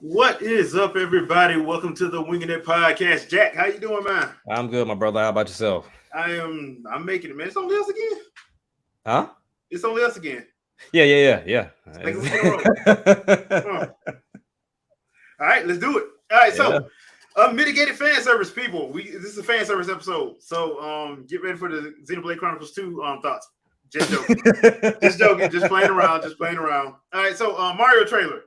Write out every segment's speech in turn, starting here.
What is up, everybody? Welcome to the Wingin It podcast. Jack, how you doing, man? I'm good, my brother. How about yourself? I'm making it, man. It's only us again. Huh? It's only us again. Yeah. Second week in a row. Huh. All right, let's do it. All right, Yeah. so unmitigated fan service, people. This is a fan service episode. So get ready for the Xenoblade Chronicles 2 thoughts. Just joking. Just joking, just playing around. All right, so Mario trailer.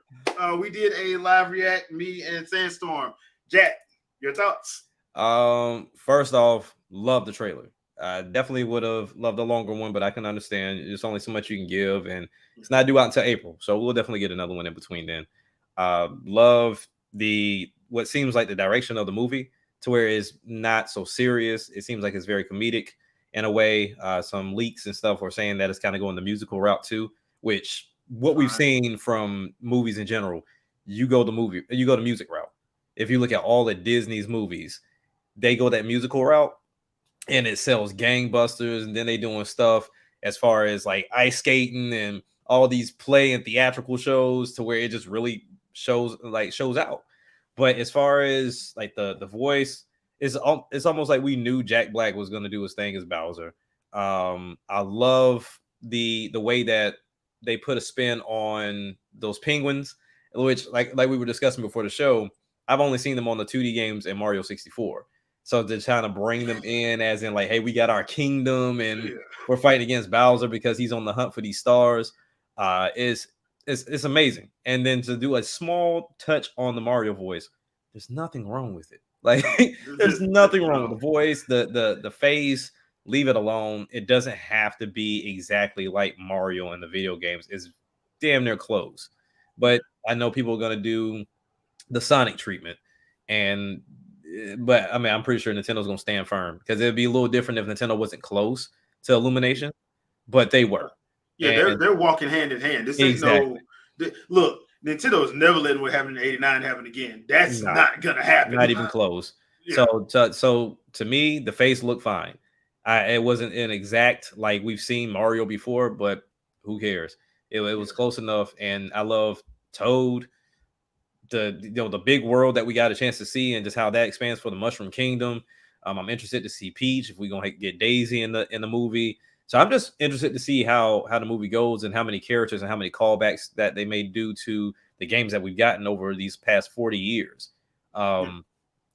We did a live react, me and Sandstorm. Jack, your thoughts? First off, love the trailer. I definitely would have loved a longer one, but I can understand there's only so much you can give, and it's not due out until April, so we'll definitely get another one in between then. Love the what seems like the direction of the movie to where it's not so serious. It seems like it's very comedic in a way. Some leaks and stuff are saying that it's kind of going the musical route too, which what we've seen from movies in general, you go the music route. If you look at all of Disney's movies, they go that musical route and it sells gangbusters, and then they doing stuff as far as like ice skating and all these play and theatrical shows to where it just really shows out. But as far as like the voice, it's almost like we knew Jack Black was going to do his thing as Bowser. I love the way that they put a spin on those penguins, which like we were discussing before the show. I've only seen them on the 2D games and Mario 64. So to trying to bring them in as in like, hey, we got our kingdom and we're fighting against Bowser because he's on the hunt for these stars, is it's amazing. And then to do a small touch on the Mario voice, there's nothing wrong with it. Like there's nothing wrong with the voice, the face. Leave it alone. It doesn't have to be exactly like Mario in the video games. It's damn near close. But I know people are gonna do the Sonic treatment, and but I mean, I'm pretty sure Nintendo's gonna stand firm because it'd be a little different if Nintendo wasn't close to Illumination, but they were. Yeah, they're walking hand in hand. This ain't no look. Nintendo is never letting what happened in '89 happen again. That's not gonna happen. Not even close. Yeah. So to me, the face looked fine. It wasn't an exact like we've seen Mario before, but who cares? It was close enough, and I love Toad. The big world that we got a chance to see and just how that expands for the Mushroom Kingdom. I'm interested to see Peach if we're gonna get Daisy in the movie. So I'm just interested to see how the movie goes and how many characters and how many callbacks that they may do to the games that we've gotten over these past 40 years.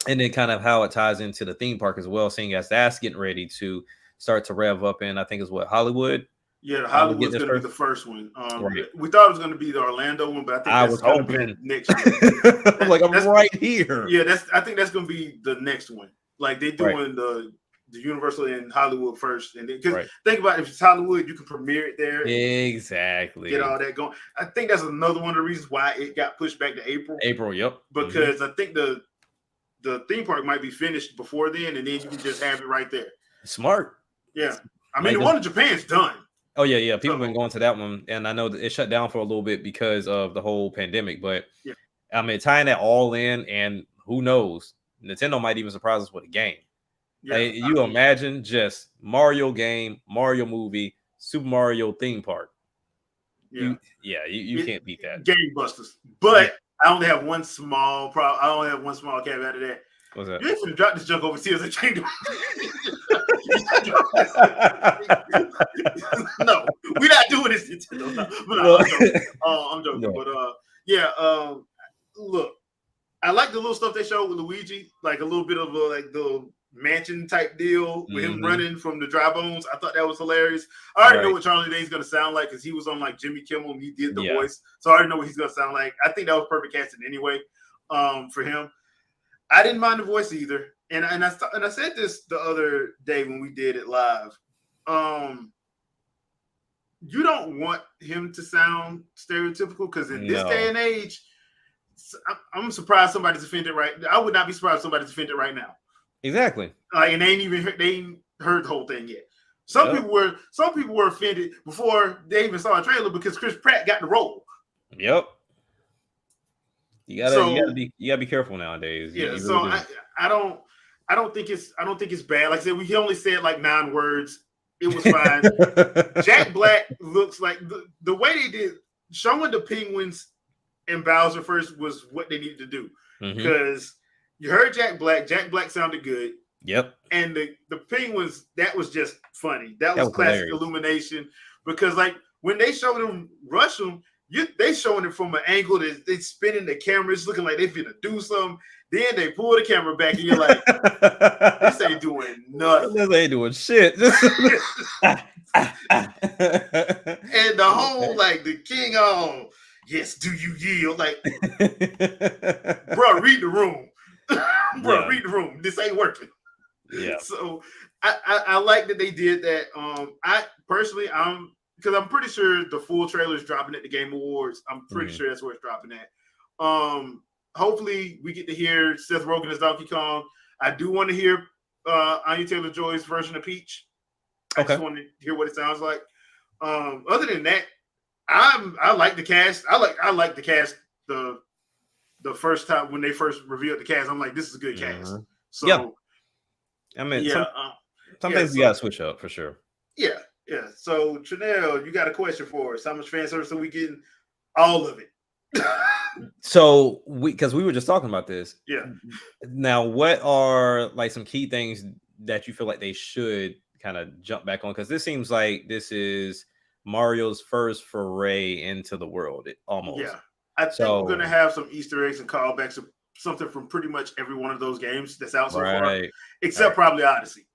And then kind of how it ties into the theme park as well, seeing as that's getting ready to start to rev up in, I think is what, Hollywood? Yeah, Hollywood's going to be the first one. Right. We thought it was going to be the Orlando one, but I think that's going to be next year. I'm like, I'm right here. Yeah, I think that's going to be the next one. Like they doing the Universal in Hollywood first, and because think about it, if it's Hollywood, you can premiere it there. Exactly. Get all that going. I think that's another one of the reasons why it got pushed back to April. Yep. Because I think the theme park might be finished before then, and then you can just have it right there. Smart. Yeah. I mean, the one in Japan's done. Oh, yeah. People have been going to that one, and I know that it shut down for a little bit because of the whole pandemic, but I mean, tying that all in, and who knows, Nintendo might even surprise us with a game. Yeah, like, you imagine just Mario game, Mario movie, Super Mario theme park. You can't beat that. Gangbusters. But I only have one small problem. I only have one small caveat of that. What's that? You ain't finna drop this junk over Tears of Kingdom. No, we're not doing this. I'm joking. No. But look, I like the little stuff they showed with Luigi, like a little bit of like the mansion type deal with him running from the dry bones. I thought that was hilarious. I already know what Charlie Day's gonna sound like because he was on like Jimmy Kimmel and he did the voice, so I already know what he's gonna sound like. I think that was perfect casting anyway for him. I didn't mind the voice either, and I said this the other day when we did it live. You don't want him to sound stereotypical because in this day and age, I'm surprised somebody's offended right. I would not be surprised if somebody's offended right now. Exactly. And they ain't heard the whole thing yet. Some people were offended before they even saw a trailer because Chris Pratt got the role. Yep. You gotta be careful nowadays. Yeah. So I don't think it's bad. Like I said, he only said like 9 words. It was fine. Jack Black looks like the way they did showing the penguins and Bowser first was what they needed to do Mm-hmm. because you heard Jack Black. Jack Black sounded good. Yep. And the Penguins, that was just funny. That That was was classic hilarious. Illumination because like when they showed them rush them, they showing it from an angle that they spinning the camera, it's looking like they finna do something. Then they pull the camera back and you're like, this ain't doing nothing. This ain't doing shit. And the whole like the king, oh yes, do you yield? Like, bro, read the room. Bro, read the room. This ain't working. Yeah. So I like that they did that. I personally, because I'm pretty sure the full trailer is dropping at the Game Awards. I'm pretty sure that's where it's dropping at. Hopefully we get to hear Seth Rogen as Donkey Kong. I do want to hear Anya Taylor-Joy's version of Peach. I just want to hear what it sounds like. Other than that, I like the cast. I like the cast the first time when they first revealed the cast. I'm like, this is a good cast. So yeah. I mean, some things you gotta switch up for sure. Yeah. So Chanel, you got a question for us? How much fan service are we getting? All of it. So because we were just talking about this. Yeah. Now, what are like some key things that you feel like they should kind of jump back on? Because this seems like this is Mario's first foray into the world. Almost. Yeah. I think we're gonna have some Easter eggs and callbacks of something from pretty much every one of those games that's out so far, except probably Odyssey.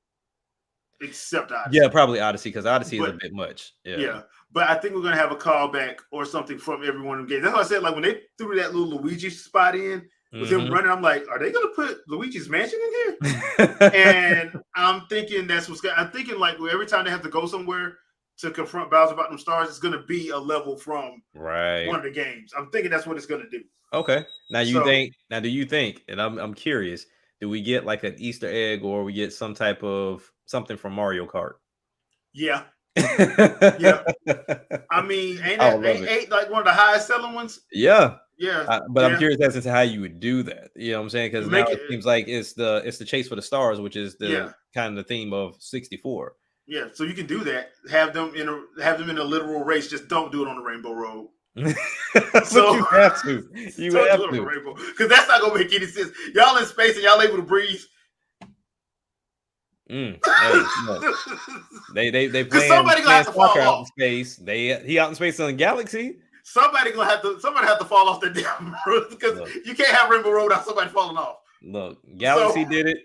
Yeah, probably Odyssey, because Odyssey is a bit much. Yeah. But I think we're gonna have a callback or something from every one of the games. That's why I said, like when they threw that little Luigi spot in with him running, I'm like, are they gonna put Luigi's Mansion in here? And I'm thinking I'm thinking like every time they have to go somewhere to confront Bowser about them stars, it's gonna be a level from one of the games. I'm thinking that's what it's gonna do. Okay. Now do you think, and I'm curious, do we get like an Easter egg or we get some type of something from Mario Kart? Yeah. Yeah. I mean, ain't like one of the highest selling ones? Yeah. Yeah. But I'm curious as to how you would do that. You know what I'm saying? Because now it seems like it's the chase for the stars, which is the kind of the theme of 64. Yeah, so you can do that. Have them in a literal race. Just don't do it on the Rainbow Road. So you have to. You have to. Rainbow, because that's not gonna make any sense. Y'all in space and y'all able to breathe. Hey, no. They playing somebody gonna have to fall out in space. He out in space in the galaxy. Somebody have to fall off the damn road because you can't have Rainbow Road without somebody falling off. Look, Galaxy did it,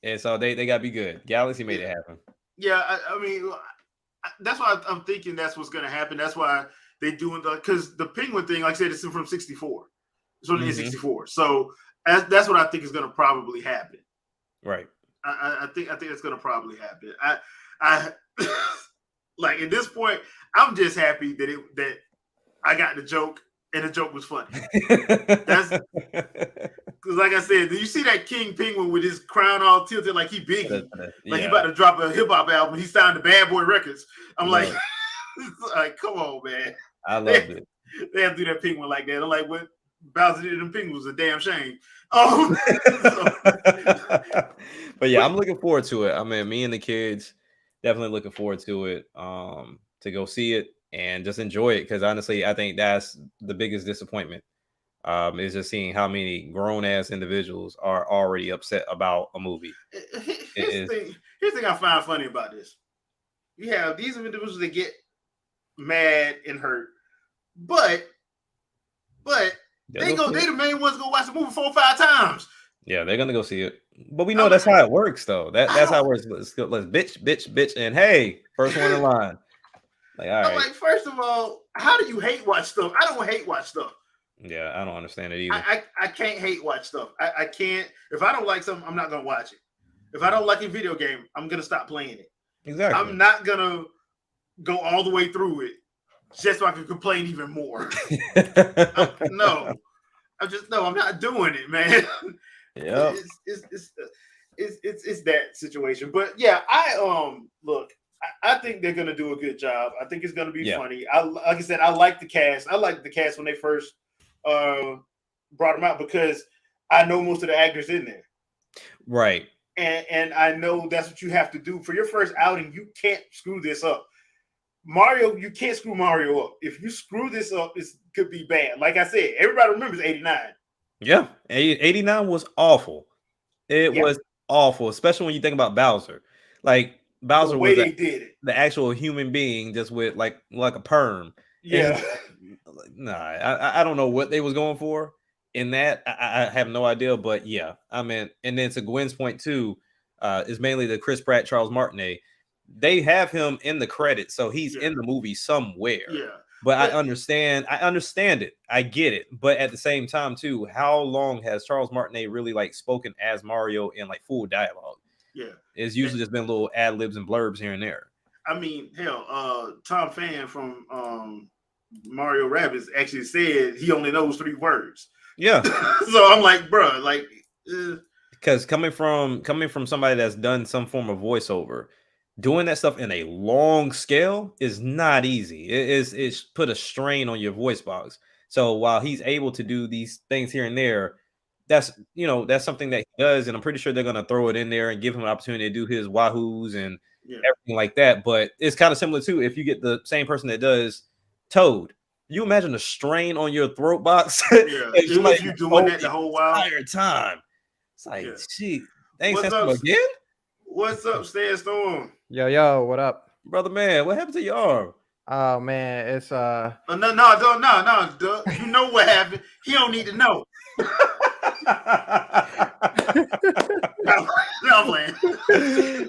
and so they gotta be good. Galaxy made it happen. Yeah, I mean, that's why I'm thinking that's what's gonna happen. That's why they doing because the Penguin thing, like I said, it's from 64. It's from the N64. So that's what I think is gonna probably happen. Right. I think it's gonna probably happen. I like at this point, I'm just happy that I got the joke and the joke was funny. That's because, like I said, do you see that King Penguin with his crown all tilted like he Biggie, like he about to drop a hip hop album? He signed to Bad Boy Records. I'm like, come on, man. I loved it. They have to do that Penguin like that. I'm like, what Bowser did to them Penguins was a damn shame. But yeah, I'm looking forward to it. I mean, me and the kids definitely looking forward to it. To go see it and just enjoy it, because honestly, I think that's the biggest disappointment. Is just seeing how many grown-ass individuals are already upset about a movie. Here's the thing I find funny about this. You have these individuals that get mad and hurt, but they the main ones go watch the movie 4 or 5 times. Yeah, they're gonna go see it. But we know that's how it works, though. That's how it works. Let's bitch, and hey, first one in line. Like, all right. Like, first of all, how do you hate watch stuff? I don't hate watch stuff. Yeah, I don't understand it either. I can't hate watch stuff. I can't. If I don't like something, I'm not gonna watch it. If I don't like a video game, I'm gonna stop playing it. Exactly. I'm not gonna go all the way through it just so I can complain even more. No, I'm not doing it, man. Yeah, it's that situation. But yeah, I think they're gonna do a good job. I think it's gonna be funny. Like I said, I like the cast. I liked the cast when they first brought them out because I know most of the actors in there. Right. And I know that's what you have to do for your first outing. You can't screw this up. Mario, you can't screw Mario up. If you screw this up, it could be bad. Like I said, everybody remembers 89. Yeah, 89 was awful. It was awful, especially when you think about Bowser. Like The Bowser way was they did it. the actual human being, just with like a perm. Yeah. And, nah, I don't know what they was going for in that. I have no idea, but yeah, I mean, and then to Gwen's point too, is mainly the Chris Pratt, Charles Martinet. They have him in the credits, so he's in the movie somewhere. Yeah. But I understand it. I get it. But at the same time, too, how long has Charles Martinet really like spoken as Mario in like full dialogue? Yeah. It's usually just been little ad libs and blurbs here and there. I mean, hell, Tom Fan from Mario Rabbids actually said he only knows 3 words. Yeah. So I'm like, bro, like, because coming from somebody that's done some form of voiceover, doing that stuff in a long scale is not easy. It's put a strain on your voice box. So while he's able to do these things here and there, that's something that he does, and I'm pretty sure they're gonna throw it in there and give him an opportunity to do his wahoos and everything like that. But it's kind of similar too if you get the same person that does Toad. You imagine the strain on your throat box. It was you doing that the whole while. Entire time. It's like, gee, thanks What's up again. What's up, Sandstorm? Yo, what up, brother? Man, what happened to your arm? Oh man, it's no, you know what happened. He don't need to know. No, I'm playing.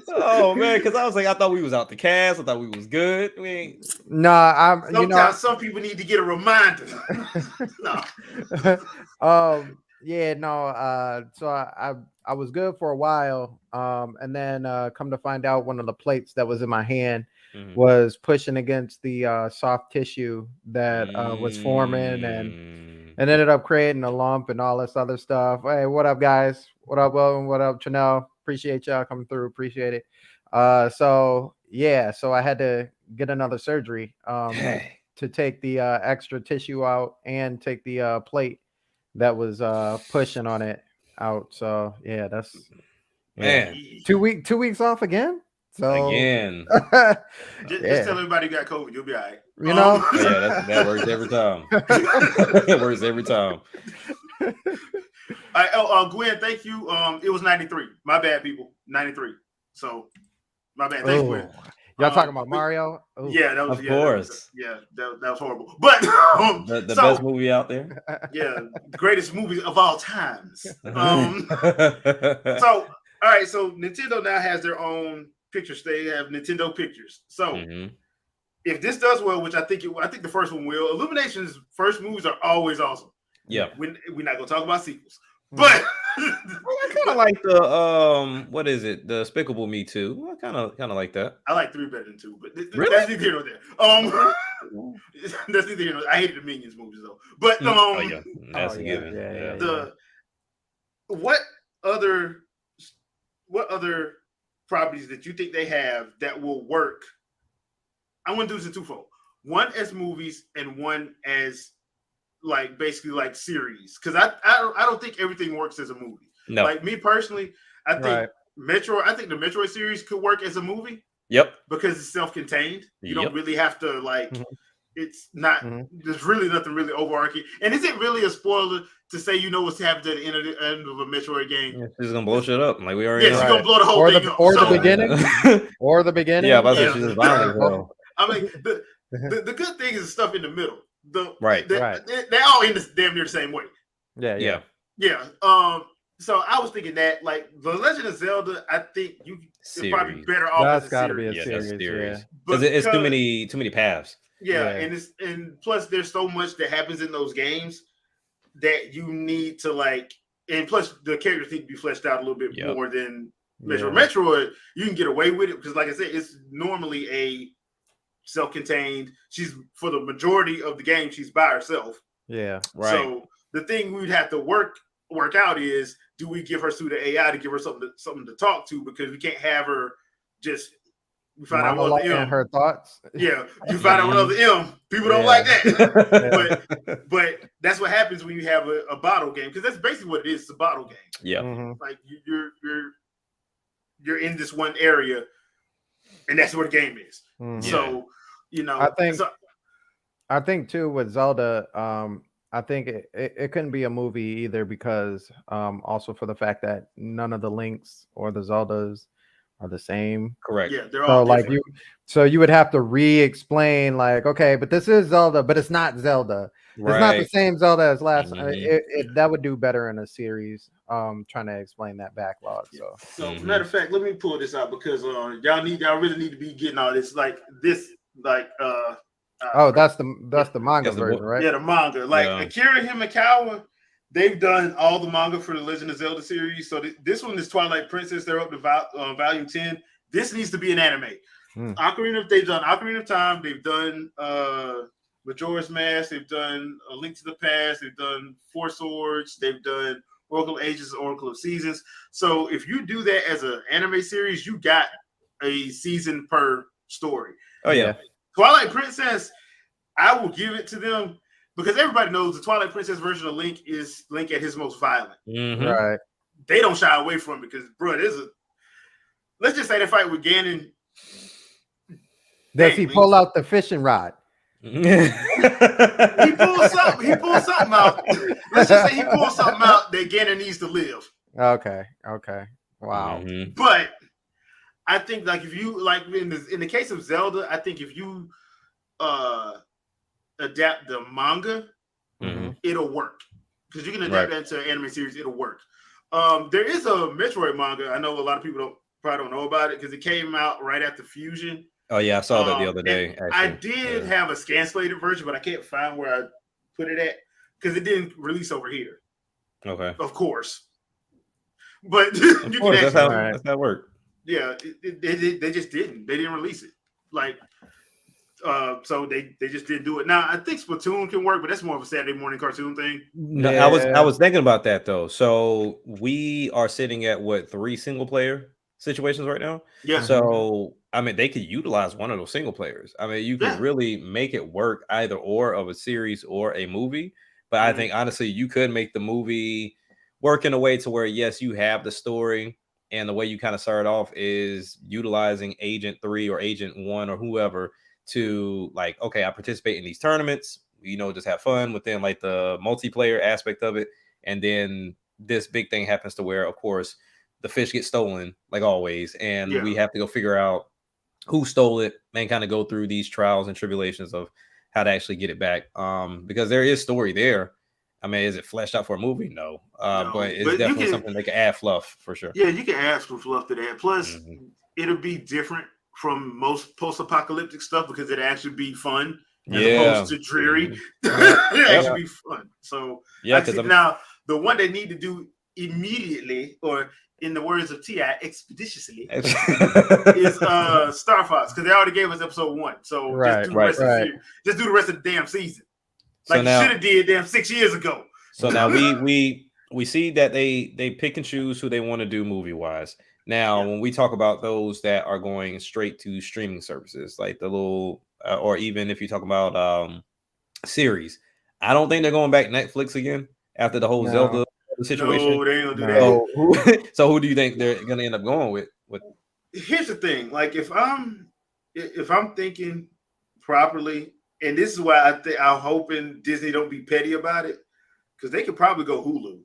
Oh man, because I was like, I thought we was out the cast. I thought we was good. Sometimes some people need to get a reminder. No. So I was good for a while, and then come to find out one of the plates that was in my hand was pushing against the soft tissue that was forming and ended up creating a lump and all this other stuff. Hey, what up, guys? What up, Will? What up, Chanel? Appreciate y'all coming through. Appreciate it. So I had to get another surgery to take the extra tissue out and take the plate that was pushing on it out. So yeah, that's man. 2 weeks off again. So again, just tell everybody you got COVID. You'll be all right. You know, that works every time. It works every time. All right, Gwen, thank you. It was 93. My bad, people. 93. So my bad. Thanks, Gwen. Y'all talking about Mario? Ooh. Yeah, that was of course. That was horrible. But the best movie out there. Yeah, the greatest movie of all times. So all right, so Nintendo now has their own pictures. They have Nintendo Pictures. So if this does well, which I think the first one will. Illumination's first movies are always awesome. Yeah, we're not gonna talk about sequels, but I kind of like the what is it? The Despicable Me 2. I kind of like that. I like 3 better than 2, but really? That's neither here nor there. That's neither here nor there. I hated the Minions movies though, but that's a given. What other properties that you think they have that will work? I want to do this in twofold. One as movies and one as like basically like series, because I don't think everything works as a movie. No, like me personally, I think the Metroid series could work as a movie. Yep, because it's self-contained. You don't really have to like. It's not. There's really nothing really overarching. And is it really a spoiler to say you know what's happening at the end of a Metroid game? Yeah, she's gonna blow shit up. Like we already. Yeah, she's gonna blow the whole thing up. Or the beginning. Or the beginning. Yeah, but she's just violent. I mean, the good thing is the stuff in the middle. Right. They all end damn near the same way. Yeah. So I was thinking that, like, The Legend of Zelda, I think you're probably better off. That's got to be a series. Because it's too many paths. Yeah, and plus there's so much that happens in those games that you need to like, and plus the characters need to be fleshed out a little bit more than Metroid. Metroid, you can get away with it because, like I said, it's normally a self-contained. She's for the majority of the game, she's by herself. Yeah, right. So the thing we'd have to work out is, do we give her through the AI to give her something to talk to, because we can't have her just. We find out what her thoughts. Yeah, you find out what other M. People don't like that. but that's what happens when you have a bottle game, because that's basically what it is. It's a bottle game. Yeah, like you're in this one area, and that's what the game is. So You know, I think too with Zelda, I think it couldn't be a movie either because also for the fact that none of the Links or the Zeldas are the same. Correct. Yeah, they're all different. So you would have to re-explain like, okay, but this is Zelda, but it's not Zelda. Right. It's not the same Zelda as last. That would do better in a series. Trying to explain that backlog. So matter of fact, let me pull this out because y'all really need to be getting all this like. That's the manga version, right? Yeah, the manga. Like Akira Himekawa, they've done all the manga for the Legend of Zelda series. So this one is Twilight Princess. They're up to volume 10. This needs to be an anime. They've done Ocarina of Time. They've done Majora's Mask. They've done A Link to the Past. They've done Four Swords. They've done Oracle of Ages, Oracle of Seasons. So if you do that as an anime series, you got a season per story. Oh yeah. Twilight Princess, I will give it to them because everybody knows the Twilight Princess version of Link is Link at his most violent. Right. They don't shy away from it because, bro, let's just say they fight with Ganon. Does he pull out the fishing rod? He pulls something out. Let's just say he pulls something out that Ganon needs to live. Okay. Wow. But I think like if you like in the case of Zelda, I think if you adapt the manga, it'll work because you can adapt that into an anime series. It'll work. There is a Metroid manga. I know a lot of people probably don't know about it because it came out right after Fusion. Oh yeah, I saw that the other day. Actually. I did have a scan-slated version, but I can't find where I put it at because it didn't release over here. Okay, of course. But that's how it worked. Yeah, they just didn't. They didn't release it. Like, so they just didn't do it. Now I think Splatoon can work, but that's more of a Saturday morning cartoon thing. No, I was thinking about that though. So we are sitting at 3 single player situations right now. Yeah. So I mean, they could utilize one of those single players. I mean, you could really make it work either or of a series or a movie. But I think honestly, you could make the movie work in a way to where yes, you have the story. And the way you kind of start off is utilizing Agent 3 or Agent 1 or whoever to like, okay, I participate in these tournaments, just have fun within like the multiplayer aspect of it. And then this big thing happens to where, of course, the fish gets stolen like always. And we have to go figure out who stole it and kind of go through these trials and tribulations of how to actually get it back. Because there is story there. I mean, is it fleshed out for a movie? No. But it's definitely something they can add fluff for sure. Yeah, you can add some fluff to that. Plus, it'll be different from most post-apocalyptic stuff because it'll actually be fun as opposed to dreary. It'll actually be fun. So, now, the one they need to do immediately, or in the words of T.I., expeditiously, is Star Fox because they already gave us episode 1. So, just do the rest of the damn season. Like you should have did them 6 years ago. So now we see that they pick and choose who they want to do movie wise. Now, when we talk about those that are going straight to streaming services, like the little, or even if you talk about series, I don't think they're going back Netflix again after the whole Zelda situation. No, they ain't gonna do that. So who do you think they're gonna end up going with? Here's the thing: like if I'm thinking properly. And this is why I'm hoping Disney don't be petty about it, because they could probably go Hulu.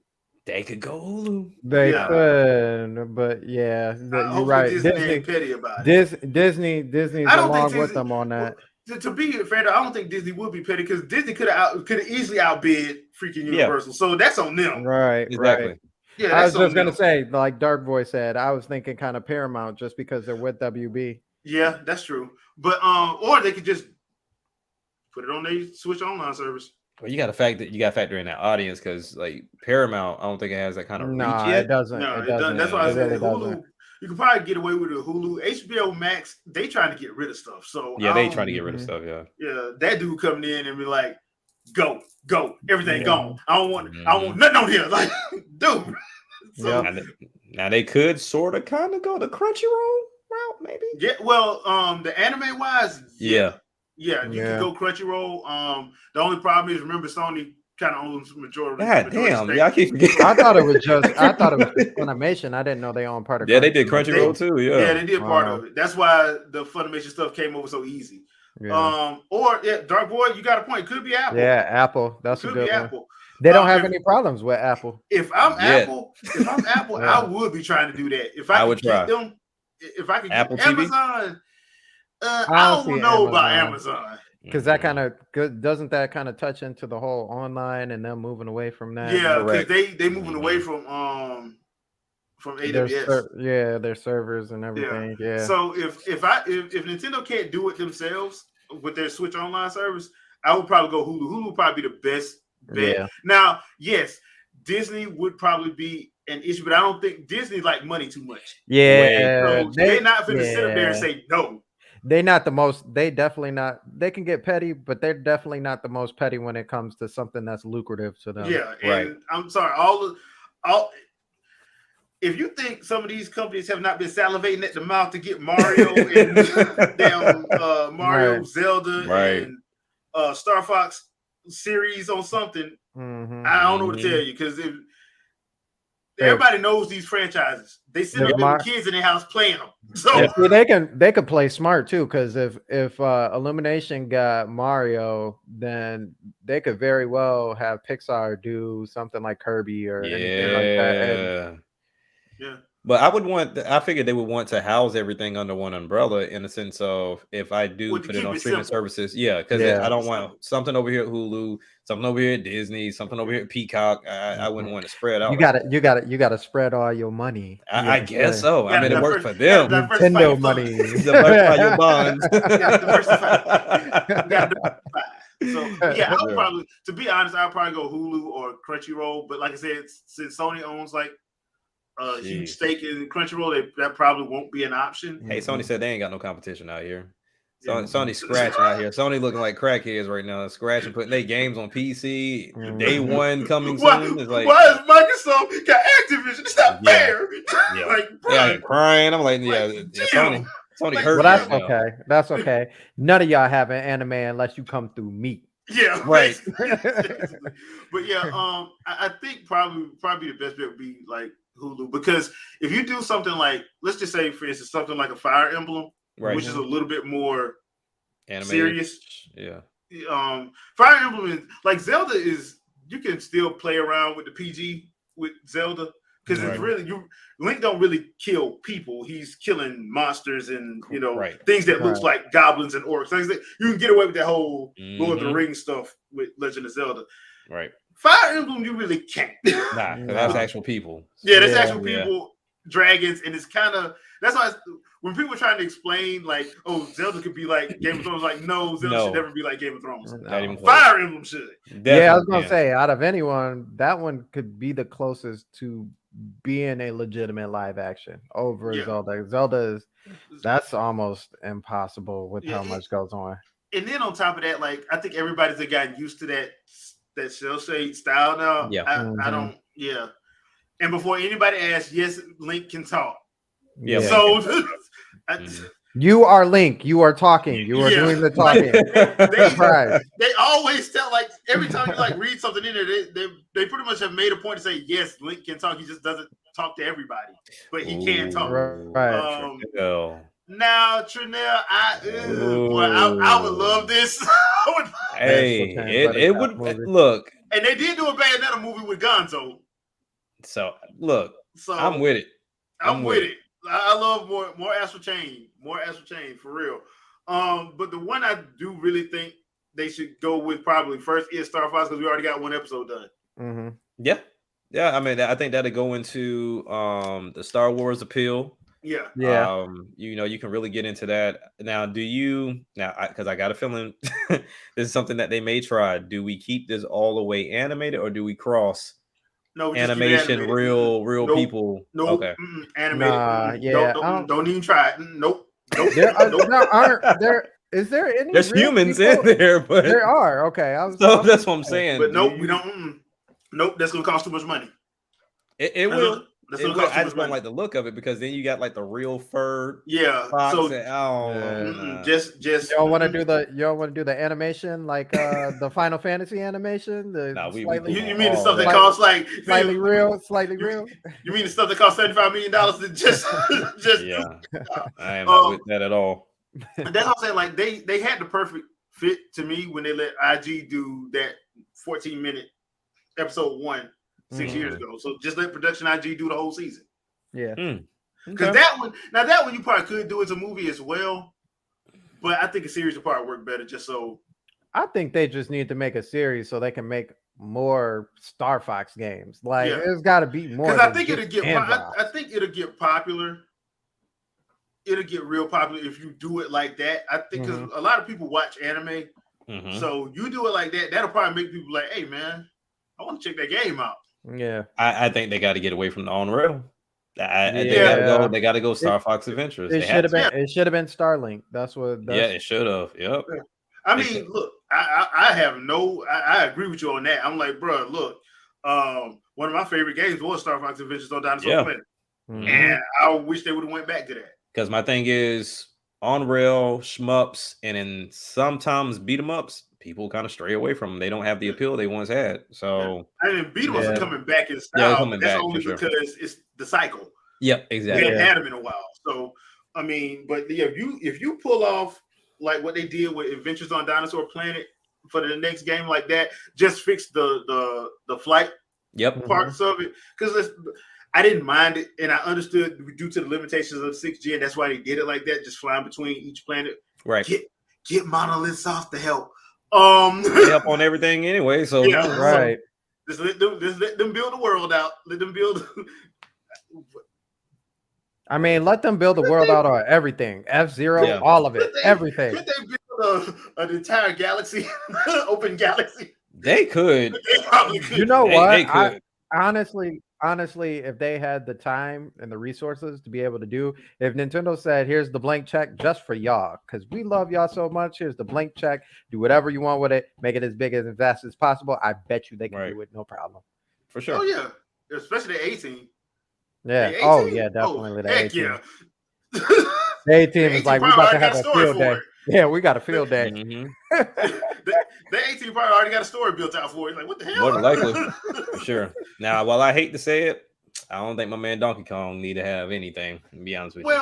They could go Hulu. They could, but you're right. Disney ain't petty about it. Disney's along with them on that. To be fair, I don't think Disney would be petty because Disney could have easily outbid freaking Universal. So that's on them. Right. Exactly. Right. Yeah, I was just gonna say, like Dark Boy said, I was thinking kind of Paramount just because they're with WB. Yeah, that's true. But or they could just put it on their Switch online service. Well, you got to factor in that audience because like Paramount, I don't think it has that kind of reach yet. It doesn't. No, it doesn't. That's why I said Hulu. You can probably get away with it. Hulu, HBO Max, they trying to get rid of stuff. So they trying to get rid of stuff. Yeah, that dude coming in and be like, go, everything gone. I don't want nothing on here. Like, dude. So, now they could sort of kind of go the Crunchyroll route, maybe. Yeah. Well, the anime wise, yeah. Yeah, you can go Crunchyroll. The only problem is, remember, Sony kind of owns majority. God damn, I keep forgetting. I thought it was just Funimation. I didn't know they own part of. Yeah, they did Crunchyroll too. Yeah, they did part of it. That's why the Funimation stuff came over so easy. Yeah. Or Dark Void, you got a point. Could be Apple. Yeah, Apple. That's a Could good be one. Apple. They don't have any problems with Apple. If I'm Yeah. Apple, I would be trying to do that. If I could would get try. them, if I could Apple get TV? Amazon, I don't don't see know about Amazon. Amazon. Because that kind of doesn't that kind of touch into the whole online and them moving away from that? Yeah, because they moving away from AWS. Their servers and everything. Yeah. So if Nintendo can't do it themselves with their Switch Online service, I would probably go Hulu. Hulu would probably be the best bet. Yeah. Now, yes, Disney would probably be an issue, but I don't think Disney like money too much. Yeah. So they're not going to sit up there and say no. They're not the most. They definitely not. They can get petty, but they're definitely not the most petty when it comes to something that's lucrative to them. Yeah, and I'm sorry, all. If you think some of these companies have not been salivating at the mouth to get Mario and damn Mario, Zelda, and Star Fox series on something, I don't know what to tell you, because if everybody knows these franchises, they sit up there with kids in their house playing them. So they can play smart too, because if Illumination got Mario, then they could very well have Pixar do something like Kirby or anything like that. Yeah, but I figured they would want to house everything under one umbrella, in the sense of, if I do put it on streaming services, because I don't want something over here at Hulu, something over here at Disney, something over here at Peacock. I wouldn't want to spread out. You got to spread all your money. I guess so. I mean, it worked for them. Nintendo money. Diversify your bonds. So I would probably, to be honest, I'd probably go Hulu or Crunchyroll. But like I said, since Sony owns like a huge stake in Crunchyroll, that probably won't be an option. Hey, Sony said they ain't got no competition out here. Sony's scratching out here. Sony looking like crackheads right now, scratching, putting their games on PC. Day one coming soon. It's like, why is Microsoft got Activision? It's not fair. Like, crying. I'm like, Sony hurt. Well, that's okay. That's okay. None of y'all have an anime unless you come through me. Yeah, right. But I think probably the best bet would be like Hulu, because if you do something like, let's just say, for instance, something like a Fire Emblem, which is a little bit more serious. Yeah. Fire Emblem is like Zelda is, you can still play around with the PG with Zelda, because it's really Link don't really kill people. He's killing monsters and things that looks like goblins and orcs. Like, you can get away with that whole Lord of the Rings stuff with Legend of Zelda. Right. Fire Emblem, you really can't. Nah, that's actual people. Yeah, that's actual people, dragons, and it's kind of, that's why when people are trying to explain, like, oh, Zelda could be like Game of Thrones, like, no, Zelda should never be like Game of Thrones. Fire Emblem should. Definitely, I was gonna say, out of anyone, that one could be the closest to being a legitimate live action over Zelda. Zelda that's almost impossible with how much goes on. And then on top of that, like, I think everybody's gotten used to that cell shade style now. I don't. Yeah. And before anybody asks, yes, Link can talk. Yeah. So you are Link. You are talking. You are doing the talking. They always tell, like, every time you like read something in there, they pretty much have made a point to say, yes, Link can talk. He just doesn't talk to everybody, but he can talk. Right. Now, Trinell, I would love this. It would look. And they did do a Bayonetta movie with Gonzo. So look, I'm with it. I'm with it. I love more Astral Chain, for real. But the one I do really think they should go with probably first is Star Fox, because we already got one episode done. Yeah. I mean, I think that'll go into the Star Wars appeal. Yeah. You can really get into that. Now, because I got a feeling this is something that they may try. Do we keep this all the way animated, or do we cross animation, real people? Nope. Okay. Animated. Don't even try it. Nope. Is there any? There's humans in there, but there are. Okay, that's what I'm saying. But nope, we don't. Nope, that's gonna cost too much money. It will. I just don't like the look of it, because then you got like the real fur. Yeah. Fox just you don't want to do the animation like the Final Fantasy animation. You mean the stuff that costs like slightly real? You mean the stuff that costs $75 million to just? Yeah. I am not with that at all. And that's what I'm saying. Like they had the perfect fit to me when they let IG do that 14-minute episode 1 6 years ago. So just let production IG do the whole season. Yeah. Because that one you probably could do as a movie as well. But I think a series would probably work better just so. I think they just need to make a series so they can make more Star Fox games. Like there's got to be more. Because I think it'll get. I think it'll get popular. It'll get real popular if you do it like that. I think because a lot of people watch anime, so you do it like that. That'll probably make people like, "Hey, man, I want to check that game out." Yeah, I think they got to get away from the on rail. They got to go Star Fox Adventures. It should have been. It should have been Starlink. That's what. It should have. Yep. I mean, look, I have no. I agree with you on that. I'm like, bro, look, one of my favorite games was Star Fox Adventures on Dinosaur Planet, and I wish they would have went back to that. Because my thing is on rail shmups and then sometimes beat 'em ups, people kind of stray away from them. They don't have the appeal they once had. So I mean, beat 'em ups are coming back in style. Yeah, coming back only because it's the cycle. Yep, exactly. We hadn't had them in a while. So I mean, but if you pull off like what they did with Adventures on Dinosaur Planet for the next game like that, just fix the flight parts of it. Because I didn't mind it, and I understood due to the limitations of 6th gen, that's why they did it like that, just flying between each planet. Right. Get monoliths off the help. Help on everything anyway. So right. So just let them build the world out. Let them build. I mean, let them build the world out on everything. F-Zero, all of it, everything. Could they build an entire galaxy, open galaxy? They could. They probably could. You know what? They could. Honestly, if they had the time and the resources to be able to do, if Nintendo said, "Here's the blank check just for y'all, because we love y'all so much. Here's the blank check. Do whatever you want with it. Make it as big and fast as possible." I bet you they can do it, no problem. For sure. Oh yeah, especially the 18. Yeah. The 18? Oh yeah, definitely the heck 18. Yeah. The 18 is like we about to have a field day. Yeah, we got a field day. The 18 probably already got a story built out for it. Like, what the hell? More than likely, for sure. Now, while I hate to say it, I don't think my man Donkey Kong need to have anything. To be honest with you,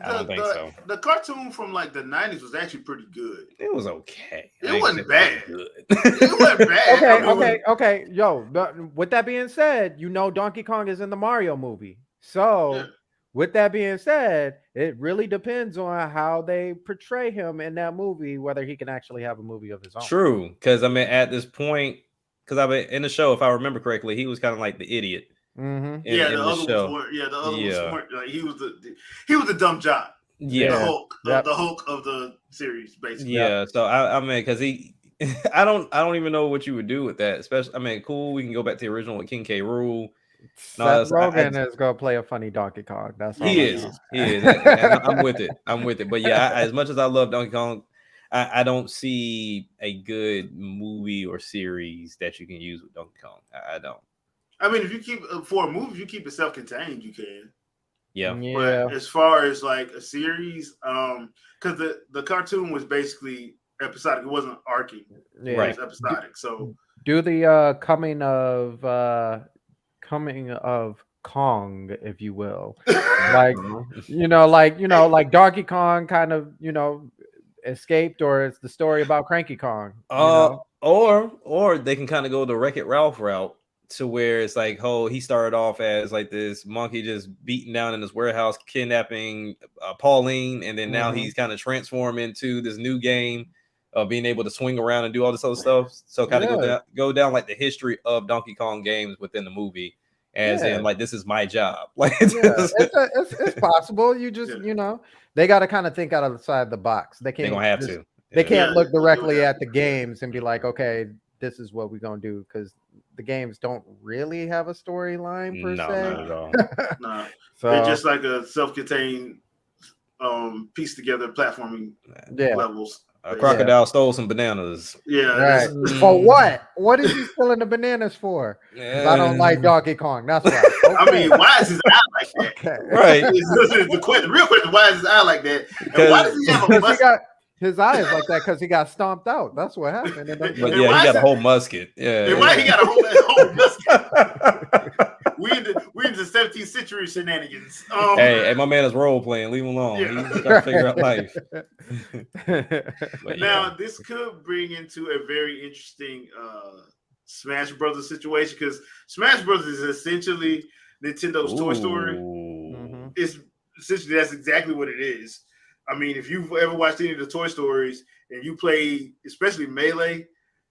I don't think so. The cartoon from like the 90s was actually pretty good. It was okay. It wasn't bad. Good. It wasn't bad. Okay. Yo, with that being said, Donkey Kong is in the Mario movie. So, with that being said, it really depends on how they portray him in that movie, whether he can actually have a movie of his own. True, because I mean, at this point, because I mean, in the show, if I remember correctly, he was kind of like the idiot. Mm-hmm. The other ones weren't. Like, he was the dumb jock. Yeah, the Hulk of the series, basically. Yeah, so I mean, because he, I don't even know what you would do with that. Especially, I mean, cool. We can go back to the original with King K. Rool. Seth Rogen is gonna play a funny Donkey Kong. That's all he is. I'm with it. But yeah, as much as I love Donkey Kong, I don't see a good movie or series that you can use with Donkey Kong. I don't. I mean, if you keep for a movie, if you keep it self-contained, you can. Yeah. But as far as like a series, because the cartoon was basically episodic, it wasn't arcing. It was episodic. So do the coming of Kong, if you will, like like Donkey Kong kind of escaped, or it's the story about Cranky Kong. Or they can kind of go the Wreck-It Ralph route, to where it's like, he started off as like this monkey just beating down in this warehouse, kidnapping Pauline, and then now he's kind of transformed into this new game of being able to swing around and do all this other stuff. So kind of go down like the history of Donkey Kong games within the movie, as in like, this is my job. Like it's possible. You just they got to kind of think outside the box. They can't. They're gonna have to. They can't look directly at the games and be like, okay, this is what we're gonna do, because the games don't really have a storyline per se. Not at all. No. They're just like a self-contained piece together platforming levels. A crocodile stole some bananas. Yeah. Right. For what? What is he stealing the bananas for? I don't like Donkey Kong. That's why. Okay. I mean, why is his eye like that? Okay. Right. The real question: why is his eye like that? And why does he have a musket? His eye is like that because he got stomped out. That's what happened. But he got a whole musket. And why he got a whole musket? We need to Dragons and 17th century shenanigans. Hey, my man is role playing. Leave him alone. Yeah. He's trying to figure out life. But now this could bring into a very interesting Smash Brothers situation because Smash Brothers is essentially Nintendo's Toy Story. Mm-hmm. It's essentially that's exactly what it is. I mean, if you've ever watched any of the Toy Stories and you play, especially Melee,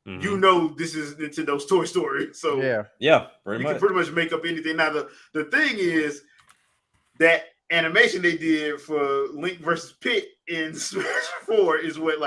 you know this is Nintendo's Toy Story. So yeah, you can pretty much make up anything. Now the thing is that animation they did for Link versus Pit in Smash 4 is what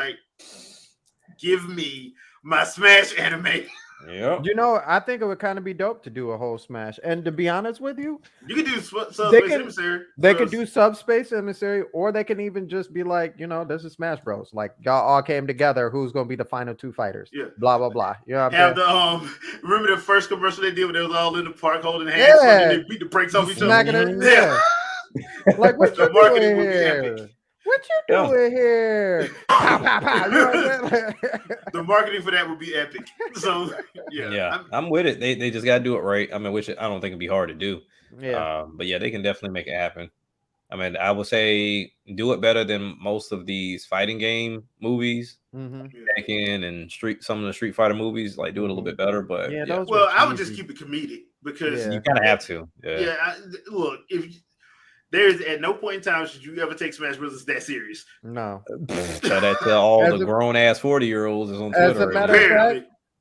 give me my Smash anime. Yeah, you know, I think it would kind of be dope to do a whole Smash. And to be honest with you, you can do Subspace Emissary. They could do Subspace Emissary, or they can even just be like, this is Smash Bros. Like y'all all came together. Who's gonna be the final two fighters? Yeah. Blah blah blah. You know what I'm saying? Remember the first commercial they did when they was all in the park holding hands and they beat the brakes off each other? Yeah. Like what you doing here? What you doing here? Pow, pow, pow. You know what I'm saying? The marketing for that would be epic. So I'm with it. They just gotta do it right. I mean, which I don't think it'd be hard to do. Yeah. But yeah, they can definitely make it happen. I mean, I would say do it better than most of these fighting game movies. Tekken and some of the Street Fighter movies, do it a little bit better. But well, I would just keep it comedic because you kind of have to. Look, if there's at no point in time should you ever take Smash Bros. That serious. No. Tell that to all the grown ass 40-year-olds is on Twitter.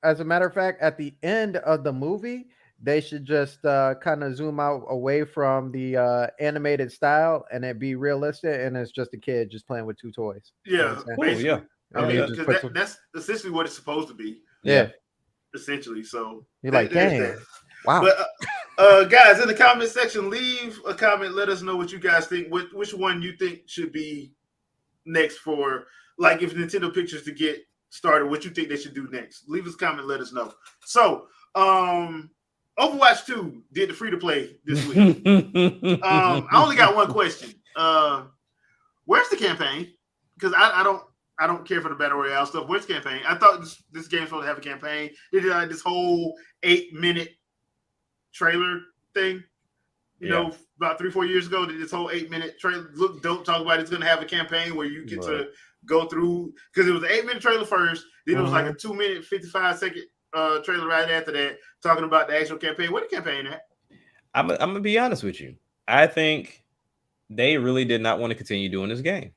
As a matter of fact, at the end of the movie, they should just kind of zoom out away from the animated style and it be realistic, and it's just a kid just playing with two toys. Yeah, yeah. I mean, because that's essentially what it's supposed to be. Yeah, essentially. So you're like, dang, wow. But guys, in the comment section, leave a comment. Let us know what you guys think. Which one you think should be next for, if Nintendo Pictures to get started, what you think they should do next. Leave us a comment. Let us know. So, Overwatch 2 did the free to play this week. I only got one question. Where's the campaign? Because I don't care for the battle royale stuff. Where's the campaign? I thought this game's supposed to have a campaign. They did this whole 8-minute trailer thing. You know, about 3-4 years ago, did this whole 8-minute trailer. Look, don't talk about it's going to have a campaign where you get to go through, because it was an 8-minute trailer first. Then it was like a 2-minute, 55-second trailer right after that, talking about the actual campaign. Where the campaign at? I'm gonna be honest with you. I think they really did not want to continue doing this game.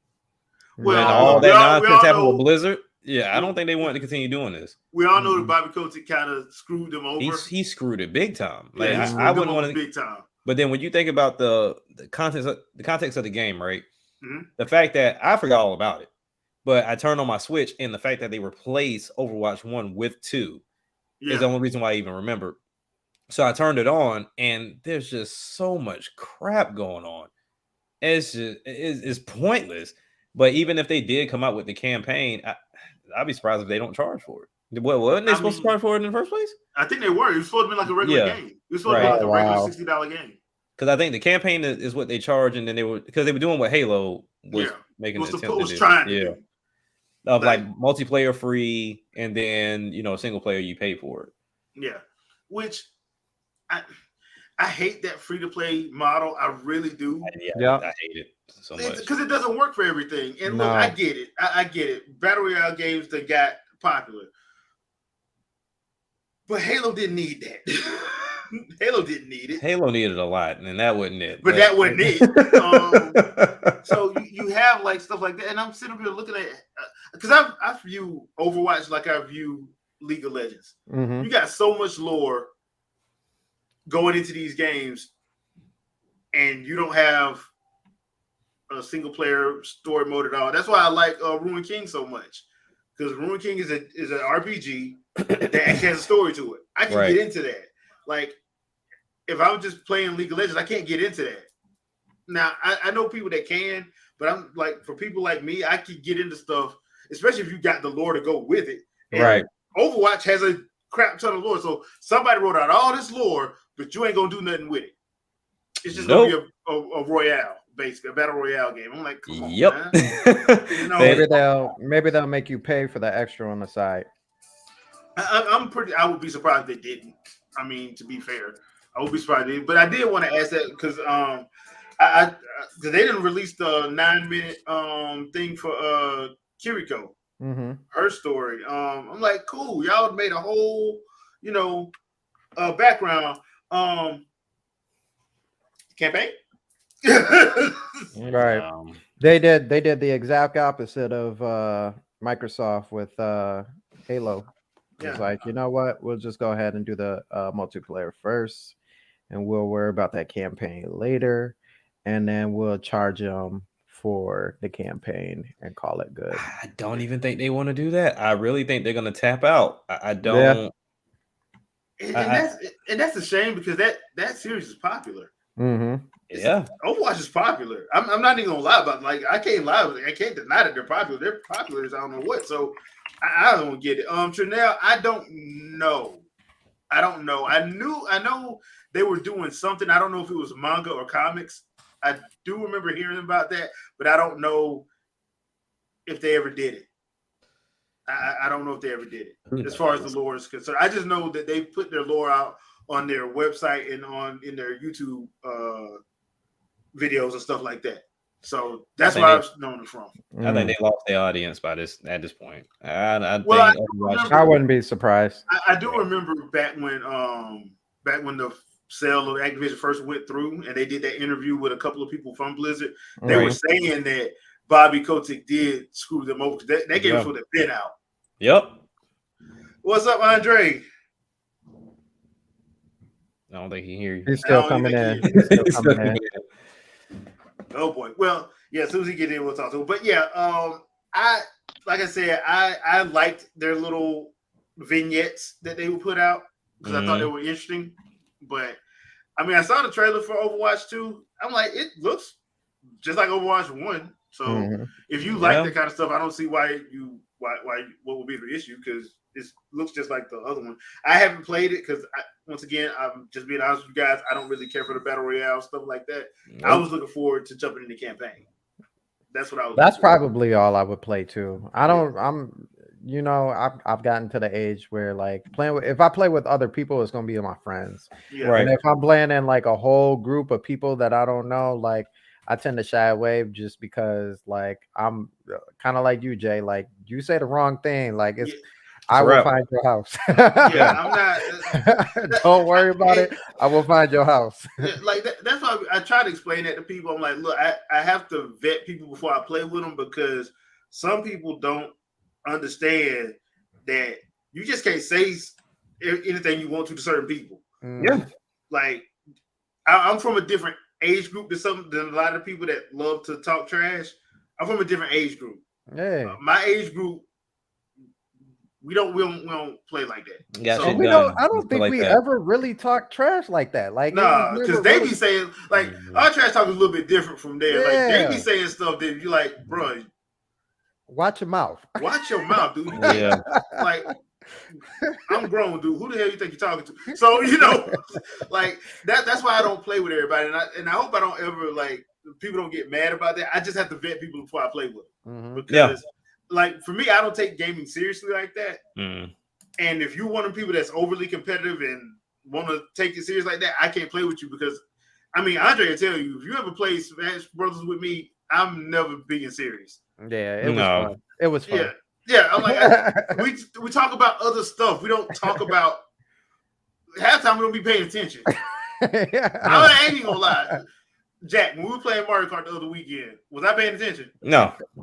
Well, when all that nonsense happened with Blizzard, I don't think they wanted to continue doing this. We all know that Bobby Kotick kind of screwed them over. He screwed it big time. I wouldn't want to big time. But then when you think about the context of the game, right? The fact that I forgot all about it, but I turned on my Switch, and the fact that they replaced Overwatch 1 with 2 is the only reason why I even remember. So I turned it on, and there's just so much crap going on. It's pointless. But even if they did come out with the campaign, I'd be surprised if they don't charge for it. Wasn't they supposed to charge for it in the first place? I think they were. It was supposed to be like a regular game. It was supposed to be like a regular $60 game. Because I think the campaign is what they charge, and then they were doing what Halo was making an attempt to do. Of like multiplayer free, and then single player you pay for it. Yeah, which I hate that free to play model. I really do. I hate it so much because it doesn't work for everything. And look, I get it. I get it. Battle Royale games that got popular, but Halo didn't need that. Halo didn't need it. Halo needed a lot, and that wasn't it. But that wasn't it. So you have stuff like that, and I'm sitting here looking at because I view Overwatch like I view League of Legends. You got so much lore going into these games, and you don't have a single player story mode at all. That's why I like Ruin King so much, because Ruin King is an RPG that actually has a story to it. I can get into that. If I'm just playing League of Legends, I can't get into that. Now, I know people that can, but I'm for people like me, I can get into stuff, especially if you got the lore to go with it. And Overwatch has a crap ton of lore. So somebody wrote out all this lore, but you ain't going to do nothing with it. It's just going to be a royale, basically, a battle royale game. I'm like, come on, man. Maybe they'll make you pay for the extra on the side. I would be surprised if they didn't. I mean, to be fair. I would be surprised. But I did want to ask that because I they didn't release the 9-minute thing for Kiriko, her story. I'm like, cool, y'all made a whole, background campaign. Right. They did the exact opposite of Microsoft with Halo. It's like, you know what? We'll just go ahead and do the multiplayer first, and we'll worry about that campaign later, and then we'll charge them for the campaign and call it good. I don't even think they want to do that. I really think they're gonna tap out. I don't. Yeah. And that's a shame because that series is popular. Yeah, Overwatch is popular. I'm not even gonna lie about it. Like I can't lie. I can't deny that they're popular. They're popular as I don't know what. So I don't get it. Trinell, I don't know. I know they were doing something. I don't know if it was manga or comics. I do remember hearing about that, but I don't know if they ever did it. I don't know if they ever did it as far as the lore is concerned. I just know that they put their lore out on their website and in their YouTube videos and stuff like that. So that's where I've known it from. I think they lost their audience at this point. I wouldn't be surprised. I do remember back when the sale of Activision first went through, and they did that interview with a couple of people from Blizzard. They were saying that Bobby Kotick did screw them over. They gave us for the bid out. Yep. What's up, Andre? I don't think he hear you. He's still coming in. Oh boy. Well, yeah. As soon as he gets in, we'll talk to him. But yeah, I liked their little vignettes that they would put out because I thought they were interesting. But I mean, I saw the trailer for Overwatch 2. I'm like, it looks just like Overwatch 1. So if you like that kind of stuff, I don't see why what would be the issue, because it looks just like the other one. I haven't played it because once again, I'm just being honest with you guys. I don't really care for the battle royale stuff like that. I was looking forward to jumping in the campaign. That's what I was. That's probably all I would play too. I've gotten to the age where like if I play with other people, it's gonna be my friends. Yeah. Right. And if I'm playing in like a whole group of people that I don't know, like I tend to shy away just because like I'm kind of like you, Jay. Like you say the wrong thing, like it's. I will find your house. Yeah, I'm not. Don't worry about it. I will find your house. Like that's why I try to explain that to people. I'm like, look, I have to vet people before I play with them, because some people don't understand that you just can't say anything you want to certain people. Yeah, like I'm from a different age group than a lot of people that love to talk trash. I'm from a different age group. Yeah, my age group. We don't play like that. Yeah, so I don't think we ever really talk trash like that. Like, nah, because they be saying like our trash talk is a little bit different from there. Like they be saying stuff that you like, bro. Watch your mouth. Watch your mouth, dude. Yeah. Like I'm grown, dude. Who the hell you think you're talking to? So like that's why I don't play with everybody, and I hope I don't ever like people don't get mad about that. I just have to vet people before I play with them because. Like for me, I don't take gaming seriously like that. And if you're one of the people that's overly competitive and want to take it serious like that, I can't play with you because, I mean, Andre will tell you, if you ever play Smash Brothers with me, I'm never being serious. Yeah, it was fun. It was fun. Yeah. I'm like, we talk about other stuff. We don't talk about half the time. We don't be paying attention. I ain't even gonna lie. Jack, when we were playing Mario Kart the other weekend, was I paying attention? No. I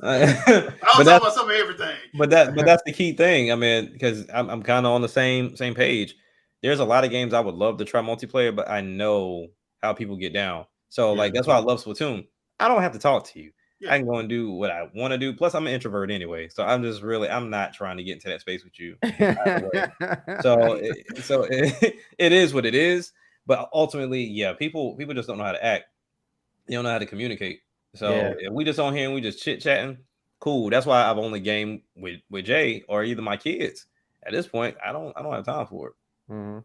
was talking about some of everything. But that's the key thing. I mean, because I'm kind of on the same page. There's a lot of games I would love to try multiplayer, but I know how people get down. So like that's why I love Splatoon. I don't have to talk to you. I can go and do what I want to do. Plus, I'm an introvert anyway, so I'm not trying to get into that space with you. So it is what it is. But ultimately, people just don't know how to act. They don't know how to communicate. So if we just on here and we just chit chatting, cool. That's why I've only gamed with Jay or either my kids. At this point, I don't have time for it.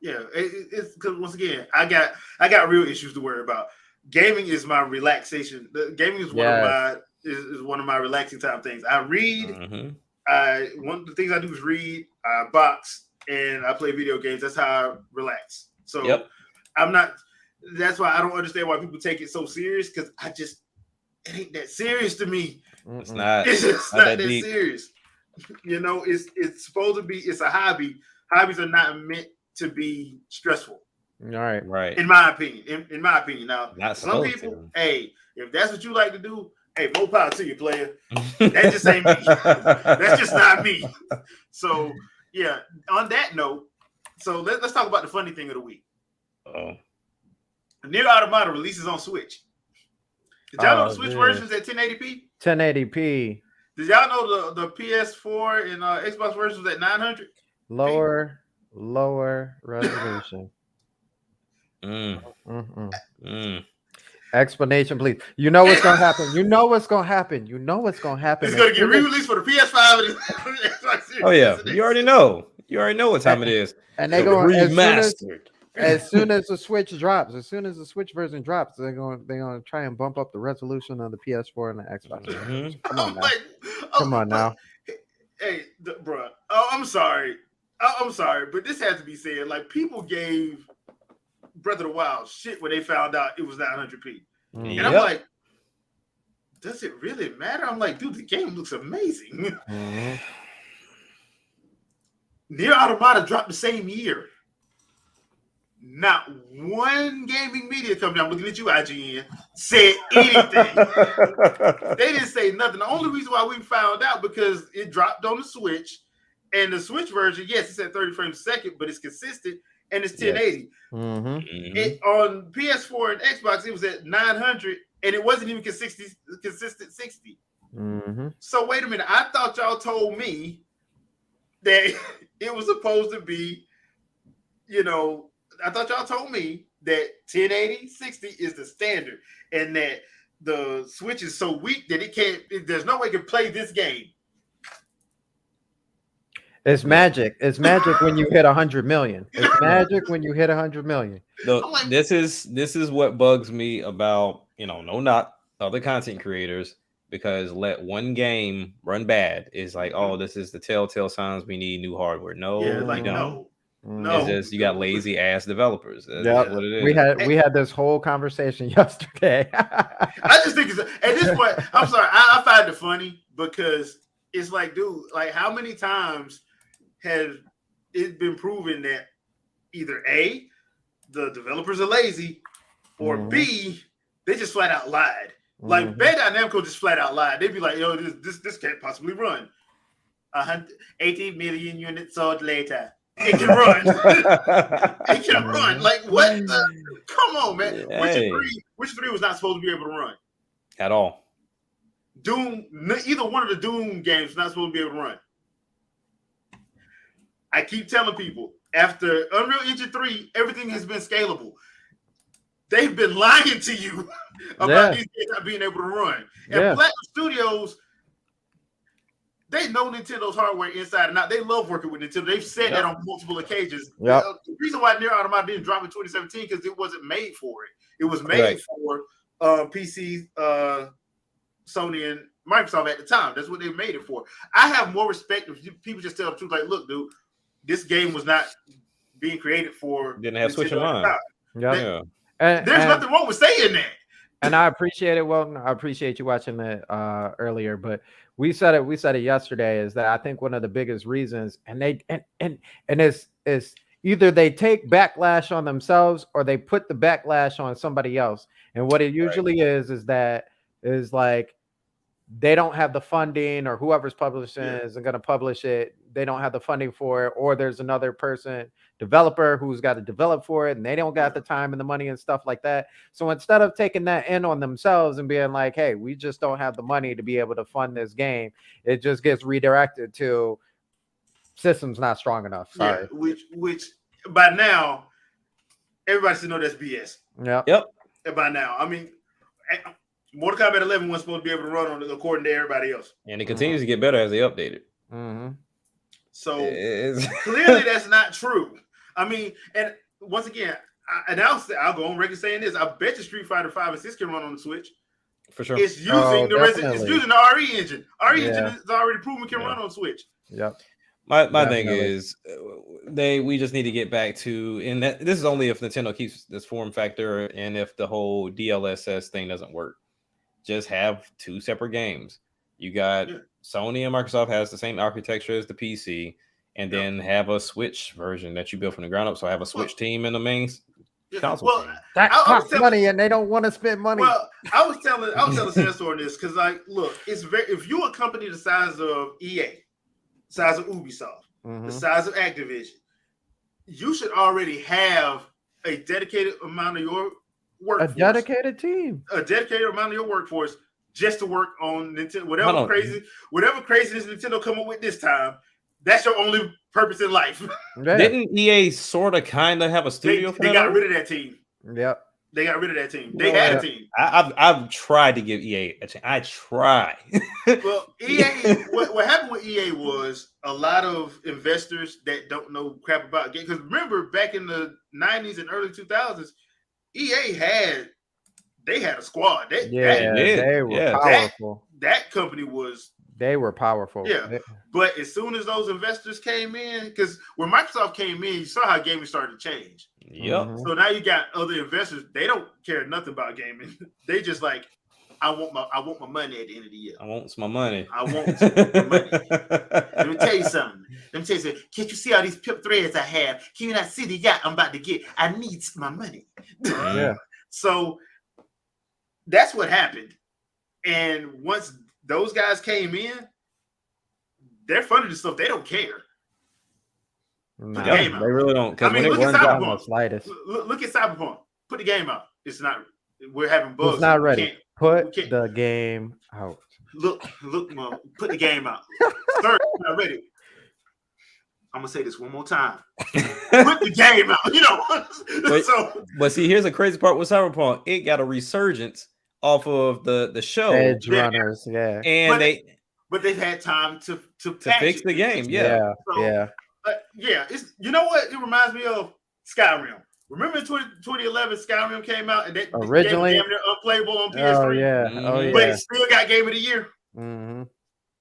Yeah, it's because once again, I got real issues to worry about. Gaming is my relaxation. Gaming is one of my relaxing time things. I read. One of the things I do is read. I box. and I play video games. That's how I relax. So Yep. I'm not. That's why I don't understand why people take it so serious, because it ain't that serious to me. It's not. It's just not that deep. serious. You know, it's supposed to be. It's a hobby. Hobbies are not meant to be stressful. All right. Right. In my opinion. In my opinion. Now, Not some supposed people, to. hey, if that's what you like to do, hey, more power to you, player. That just ain't me. That's just not me. So, yeah, on that note, so let's talk about the funny thing of the week. Oh. Nier Automata releases on Switch. Did y'all know the Switch version's at 1080p? 1080p. Did y'all know the PS4 and Xbox version was at 900? Lower resolution. Explanation, please. You know what's gonna happen. You know what's gonna happen. You know what's gonna happen. It's gonna get re-released for the PS5 and the Xbox Series. Oh yeah, you already know. You already know what time it is. And they're going remastered. As soon as the Switch drops, as soon as the Switch version drops, they're gonna try and bump up the resolution of the PS4 and the Xbox. Mm-hmm. Come on now. Come on now. Hey, bro. Oh, I'm sorry. I'm sorry, but this has to be said. Like, people gave Breath of the Wild shit when they found out it was 900p, and I'm like, does it really matter? I'm like, dude, the game looks amazing. Nier Automata dropped the same year. Not one gaming media company, I'm looking at you, IGN, said anything. They didn't say nothing. The only reason why we found out because it dropped on the Switch, and the Switch version, yes, it's at 30 frames a second, but it's consistent and it's 1080. It, on PS4 and Xbox, it was at 900, and it wasn't even consistent 60. So wait a minute, I thought y'all told me that it was supposed to be, you know, I thought y'all told me that 1080 60 is the standard, and that the Switch is so weak that it can't. There's no way it can play this game. It's magic. It's magic when you hit 100 million. It's magic when you hit 100 million. Look, this is what bugs me about, no, not other content creators, because let one game run bad is like, oh, this is the telltale signs we need new hardware. No, like no. No, it's just you got lazy ass developers. That's what it is. We had this whole conversation yesterday. I just think at this point, I'm sorry, I find it funny because it's like, dude, like, how many times has it been proven that either A, the developers are lazy, or B, they just flat out lied. Like, Bandai Namco just flat out lied. They'd be like, yo, this can't possibly run. 18 million units sold later. It can run. It can run. Like, what? Come on, man. Hey. Witcher 3 was not supposed to be able to run At all. Doom. Either one of the Doom games was not supposed to be able to run. I keep telling people, after Unreal Engine 3, everything has been scalable. They've been lying to you about these games not being able to run. And Platinum Studios, they know Nintendo's hardware inside and out. They love working with Nintendo. They've said that on multiple occasions. The reason why Nier Automata didn't drop in 2017 because it wasn't made for it. It was made for PC, Sony, and Microsoft at the time. That's what they made it for. I have more respect if people just tell the truth. Like, look, dude, this game was not being created for. Didn't have Switch in mind. There's nothing wrong with saying that. And I appreciate it. Well, I appreciate you watching it earlier, but we said it yesterday, is that I think one of the biggest reasons, and it's either they take backlash on themselves or they put the backlash on somebody else. And what it usually is like they don't have the funding, or whoever's publishing isn't going to publish it. They don't have the funding for it, or there's another developer who's got to develop for it, and they don't got the time and the money and stuff like that. So instead of taking that in on themselves and being like, hey, we just don't have the money to be able to fund this game, it just gets redirected to system's not strong enough. Sorry. Yeah, which by now everybody should know that's BS. Yep. And by now, I mean, Mortal Kombat 11 wasn't supposed to be able to run on it according to everybody else. And it continues to get better as they update it. So clearly that's not true. I mean, and once again, I'll go on record saying this. I bet you Street Fighter 5 and 6 can run on the Switch. For sure. It's using it's using the RE engine. RE engine is already proven can run on Switch. Yep. My thing is, we just need to get back to, and this is only if Nintendo keeps this form factor and if the whole DLSS thing doesn't work. Just have 2 separate games. You got Sony and Microsoft has the same architecture as the PC, and then have a Switch version that you build from the ground up. So I have a Switch team in the main console team. That costs money, and they don't want to spend money. Well, I was telling Sandstorm this because, like, look, it's if you're a company the size of EA, size of Ubisoft, the size of Activision, you should already have a dedicated amount of your workforce. A dedicated team. A dedicated amount of your workforce just to work on Nintendo. Whatever craziness Nintendo come up with this time, that's your only purpose in life. Yeah. Didn't EA sort of kind of have a studio? They got rid of that team. Yep. They got rid of that team. They had a team. I've tried to give EA a chance. I try. Well, EA, what happened with EA was a lot of investors that don't know crap about games. Because remember, back in the 90s and early 2000s, EA had a squad. They were powerful. That company was. They were powerful. Yeah. But as soon as those investors came in, because when Microsoft came in, you saw how gaming started to change. Yep. So now you got other investors. They don't care nothing about gaming. They just like, I want my money at the end of the year. I want my money. I want my money. Let me tell you something. Can't you see all these pip threads I have? Can you not see the yacht I'm about to get? I need my money. Yeah. So that's what happened. And once those guys came in, they're funding the stuff. They don't care. No, they really don't. I mean, look at Cyberpunk. Look at Cyberpunk. Put the game out. It's not. We're having bugs. It's not ready. Put the game out. Look, Mom. Put the game out. Sir, not ready. I'm gonna say this one more time. Put the game out. You know. But see, here's the crazy part with Cyberpunk. It got a resurgence off of the show. Edge Runners, yeah. And but they've had time to fix the game. Yeah. It's, you know what? It reminds me of Skyrim. Remember in 2011, Skyrim came out and that originally damn near unplayable on PS3. But it still got Game of the Year.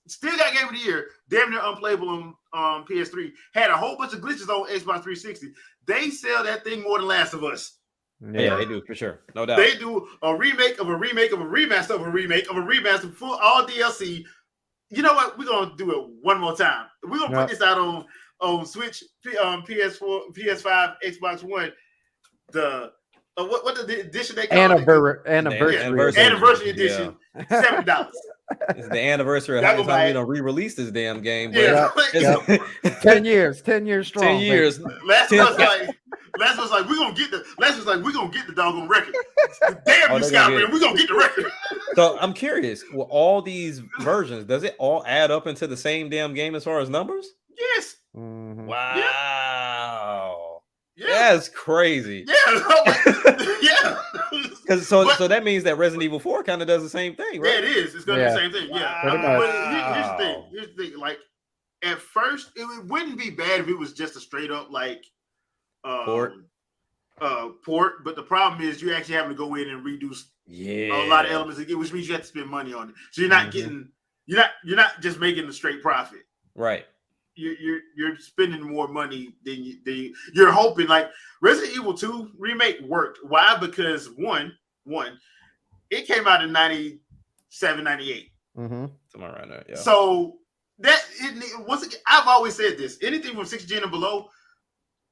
Still got Game of the Year. Damn near unplayable on PS3. Had a whole bunch of glitches on Xbox 360. They sell that thing more than Last of Us. Yeah, they do for sure, no doubt. They do a remake of a remake of a remaster of a remake of a remaster, full all DLC. You know what? We're gonna do it one more time. We're gonna put this out on Switch, PS4, PS5, Xbox One. The what the edition they call anniversary edition, $7. It's the anniversary of how we don't re-release this damn game. But 10 years strong. 10 years. Last was like we're gonna get the doggone record. Damn you, Skyrim, we're gonna get the record. So I'm curious, with all these versions, does it all add up into the same damn game as far as numbers? Yes. Wow. Yeah. That's crazy. Yeah. Because so that means that Resident Evil 4 kind of does the same thing, right? Yeah, it is. It's gonna do the same thing. Yeah. But here's the thing. Like at first, it wouldn't be bad if it was just a straight up like port. But the problem is you actually having to go in and reduce a lot of elements again, which means you have to spend money on it. So you're not getting you're not just making a straight profit. Right. You're spending more money than you're hoping. Like Resident Evil 2 remake worked. Why? Because one, it came out in 97, 98. Somewhere around there. Yeah. So once again, I've always said this: anything from 6th gen and below,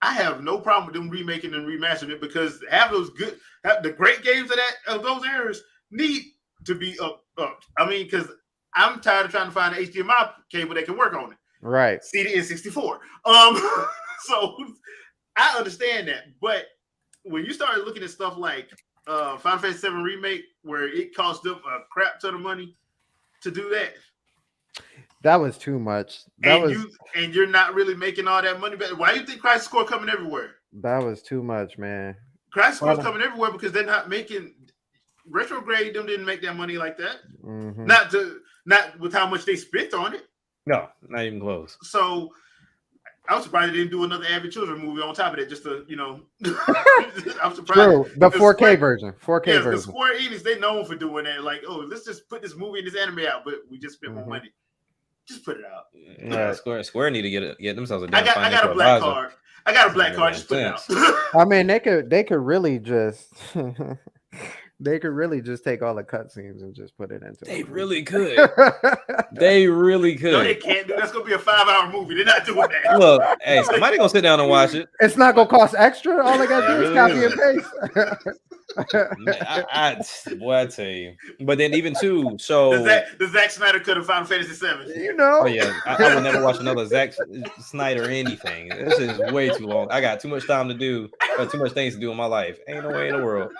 I have no problem with them remaking and remastering it because the great games of those eras need to be up. I mean, because I'm tired of trying to find an HDMI cable that can work on it. Right. CD and 64. So I understand that, but when you start looking at stuff like Final Fantasy VII Remake, where it cost them a crap ton of money to do that was too much. And you're not really making all that money back. Why do you think Crisis Core coming everywhere? That was too much, man. Crisis Core coming everywhere because they're not making Retrograde. Them didn't make that money like that. Not with how much they spent on it. No, not even close. So I was surprised they didn't do another Avid Children movie on top of that, just to, I'm surprised. True. The 4K version. 4K version. Square Enix, they known for doing that. Like, let's just put this movie and this anime out, but we just spent more money. Just put it out. Yeah. Square need to get themselves a I damn got a black card. I got a black card. Just put it out. I mean, they could really just they could really just take all the cutscenes and just put it into. They really could. They really could. No, they can't do. That's gonna be a 5-hour movie. They're not doing that. Look, hey, somebody gonna sit down and watch it. It's not gonna cost extra. All they gotta do is copy and paste. Boy, I tell you. But then even too, so the Zack Snyder cut of Final Fantasy VII. You know. Oh yeah, I would never watch another Zack Snyder or anything. This is way too long. I got too much time to do, or too much things to do in my life. Ain't no way in the world.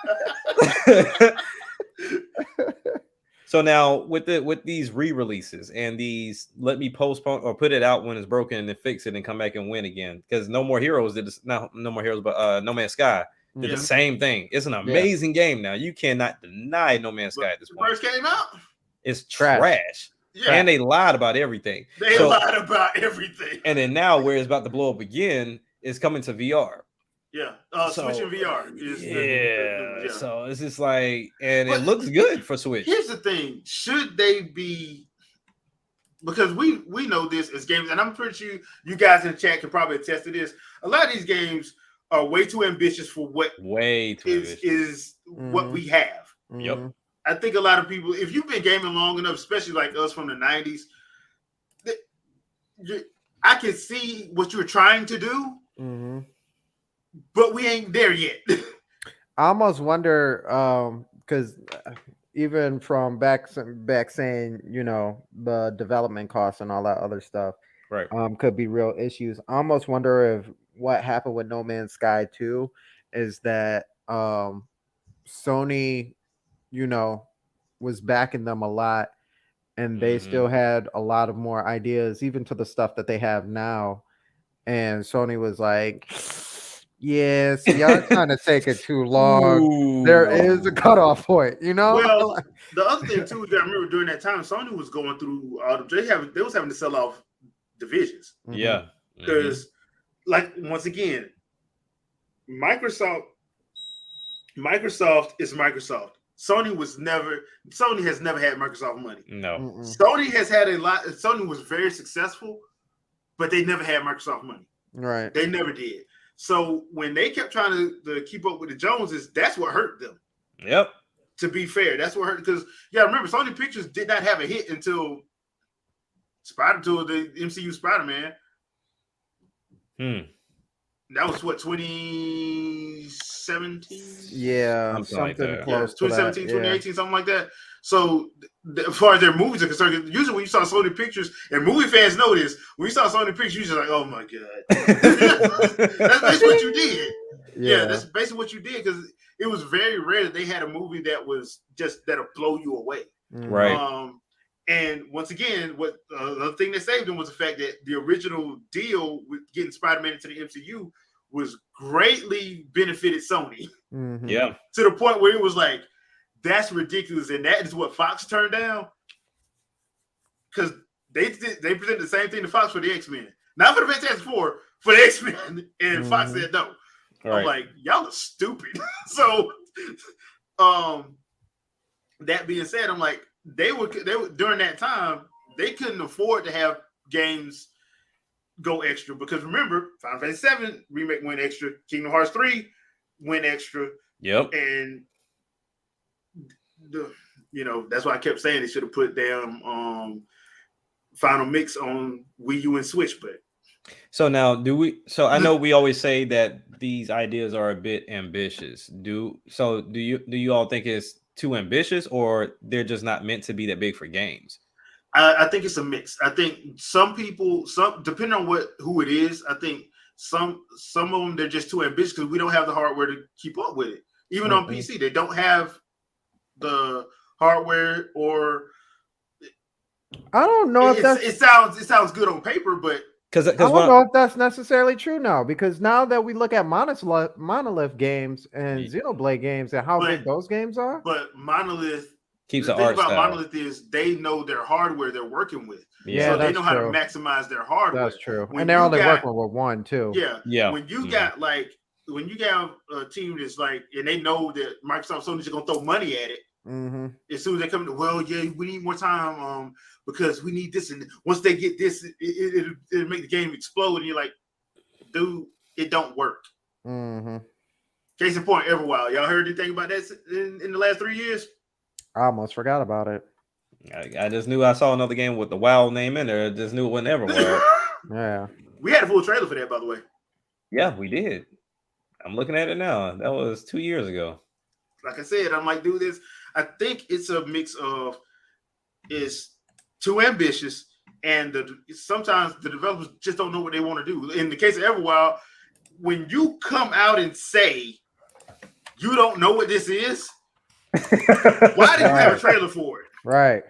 So now with these re-releases and these, let me postpone or put it out when it's broken and then fix it and come back and win again. Because No More Heroes did this, not No More Heroes, but No Man's Sky did the same thing. It's an amazing game now. You cannot deny No Man's Sky at this point. First came out, it's trash. Yeah. And they lied about everything. They lied about everything. And then now where it's about to blow up again is coming to VR. Yeah, Switch and VR is so it's just like, and it looks good for Switch. Here's the thing: should they be? Because we know this as games, and I'm pretty sure you guys in the chat can probably attest to this. A lot of these games are way too ambitious for what is what we have. Yep. I think a lot of people, if you've been gaming long enough, especially like us from the 90s, I can see what you're trying to do. Mm-hmm. But we ain't there yet. I almost wonder, because even from back saying, you know, the development costs and all that other stuff, right, could be real issues. I almost wonder if what happened with No Man's Sky 2 is that Sony, you know, was backing them a lot, and they still had a lot of more ideas, even to the stuff that they have now. And Sony was like, yeah, so y'all trying to take it too long. Ooh. There is a cutoff point, you know. Well, the other thing too, I remember during that time, Sony was going through they was having to sell off divisions. Yeah, because like once again, Microsoft is Microsoft. Sony has never had Microsoft money. No, Sony has had a lot. Sony was very successful, but they never had Microsoft money. Right, they never did. So when they kept trying to keep up with the Joneses, that's what hurt them. Yep. To be fair, that's what hurt, because remember, Sony Pictures did not have a hit until the MCU Spider-Man. That was what, 2017? Yeah, something like close. 2017, 2018, something like that. So as far as their movies are concerned, usually when you saw Sony Pictures, and movie fans know this, when you saw Sony Pictures, you're just like, oh my God. That's basically what you did. Yeah, that's basically what you did, because it was very rare that they had a movie that was just, that'll blow you away. Right. And once again, what the thing that saved them was the fact that the original deal with getting Spider-Man into the MCU was greatly benefited Sony. Mm-hmm. Yeah. To the point where it was like, that's ridiculous, and that is what Fox turned down, because they presented the same thing to Fox for the X-Men, not for the Fantastic Four, for the X-Men, and Fox said no. Right. I'm like, y'all are stupid. So, that being said, I'm like, they were during that time, they couldn't afford to have games go extra, because remember, Final Fantasy VII remake went extra, Kingdom Hearts 3 went extra. Yep. And that's why I kept saying they should have put damn Final Mix on Wii U and Switch. But so now I know we always say that these ideas are a bit ambitious. Do you all think it's too ambitious, or they're just not meant to be that big for games? I think it's a mix. I think some people, depending on who it is, I think some of them, they're just too ambitious because we don't have the hardware to keep up with it. Even on PC, they don't have the hardware, or I don't know if it sounds good on paper, but I don't know if that's necessarily true now, because now that we look at Monolith games and Xenoblade games and how big those games are, but Monolith keeps the the thing art about style. Monolith is they know their hardware they're working with. Yeah, so they know how to maximize their hardware. That's true. And they're only working with one too. Yeah. When you got when you got a team that's like, and they know that Microsoft Sony's gonna throw money at it. As soon as they come to, we need more time. because we need this, and once they get this, it'll make the game explode. And you're like, dude, it don't work. Mm-hmm. Case in point, Everwild. Y'all heard anything about that in the last 3 years? I almost forgot about it. I just knew I saw another game with the WoW name in there. I just knew it wasn't Everwild. Yeah. We had a full trailer for that, by the way. Yeah, we did. I'm looking at it now. That was 2 years ago. Like I said, I'm like, dude, this. I think it's a mix of it's too ambitious, and sometimes the developers just don't know what they want to do. In the case of Everwild, when you come out and say you don't know what this is, why do you have a trailer for it? Right.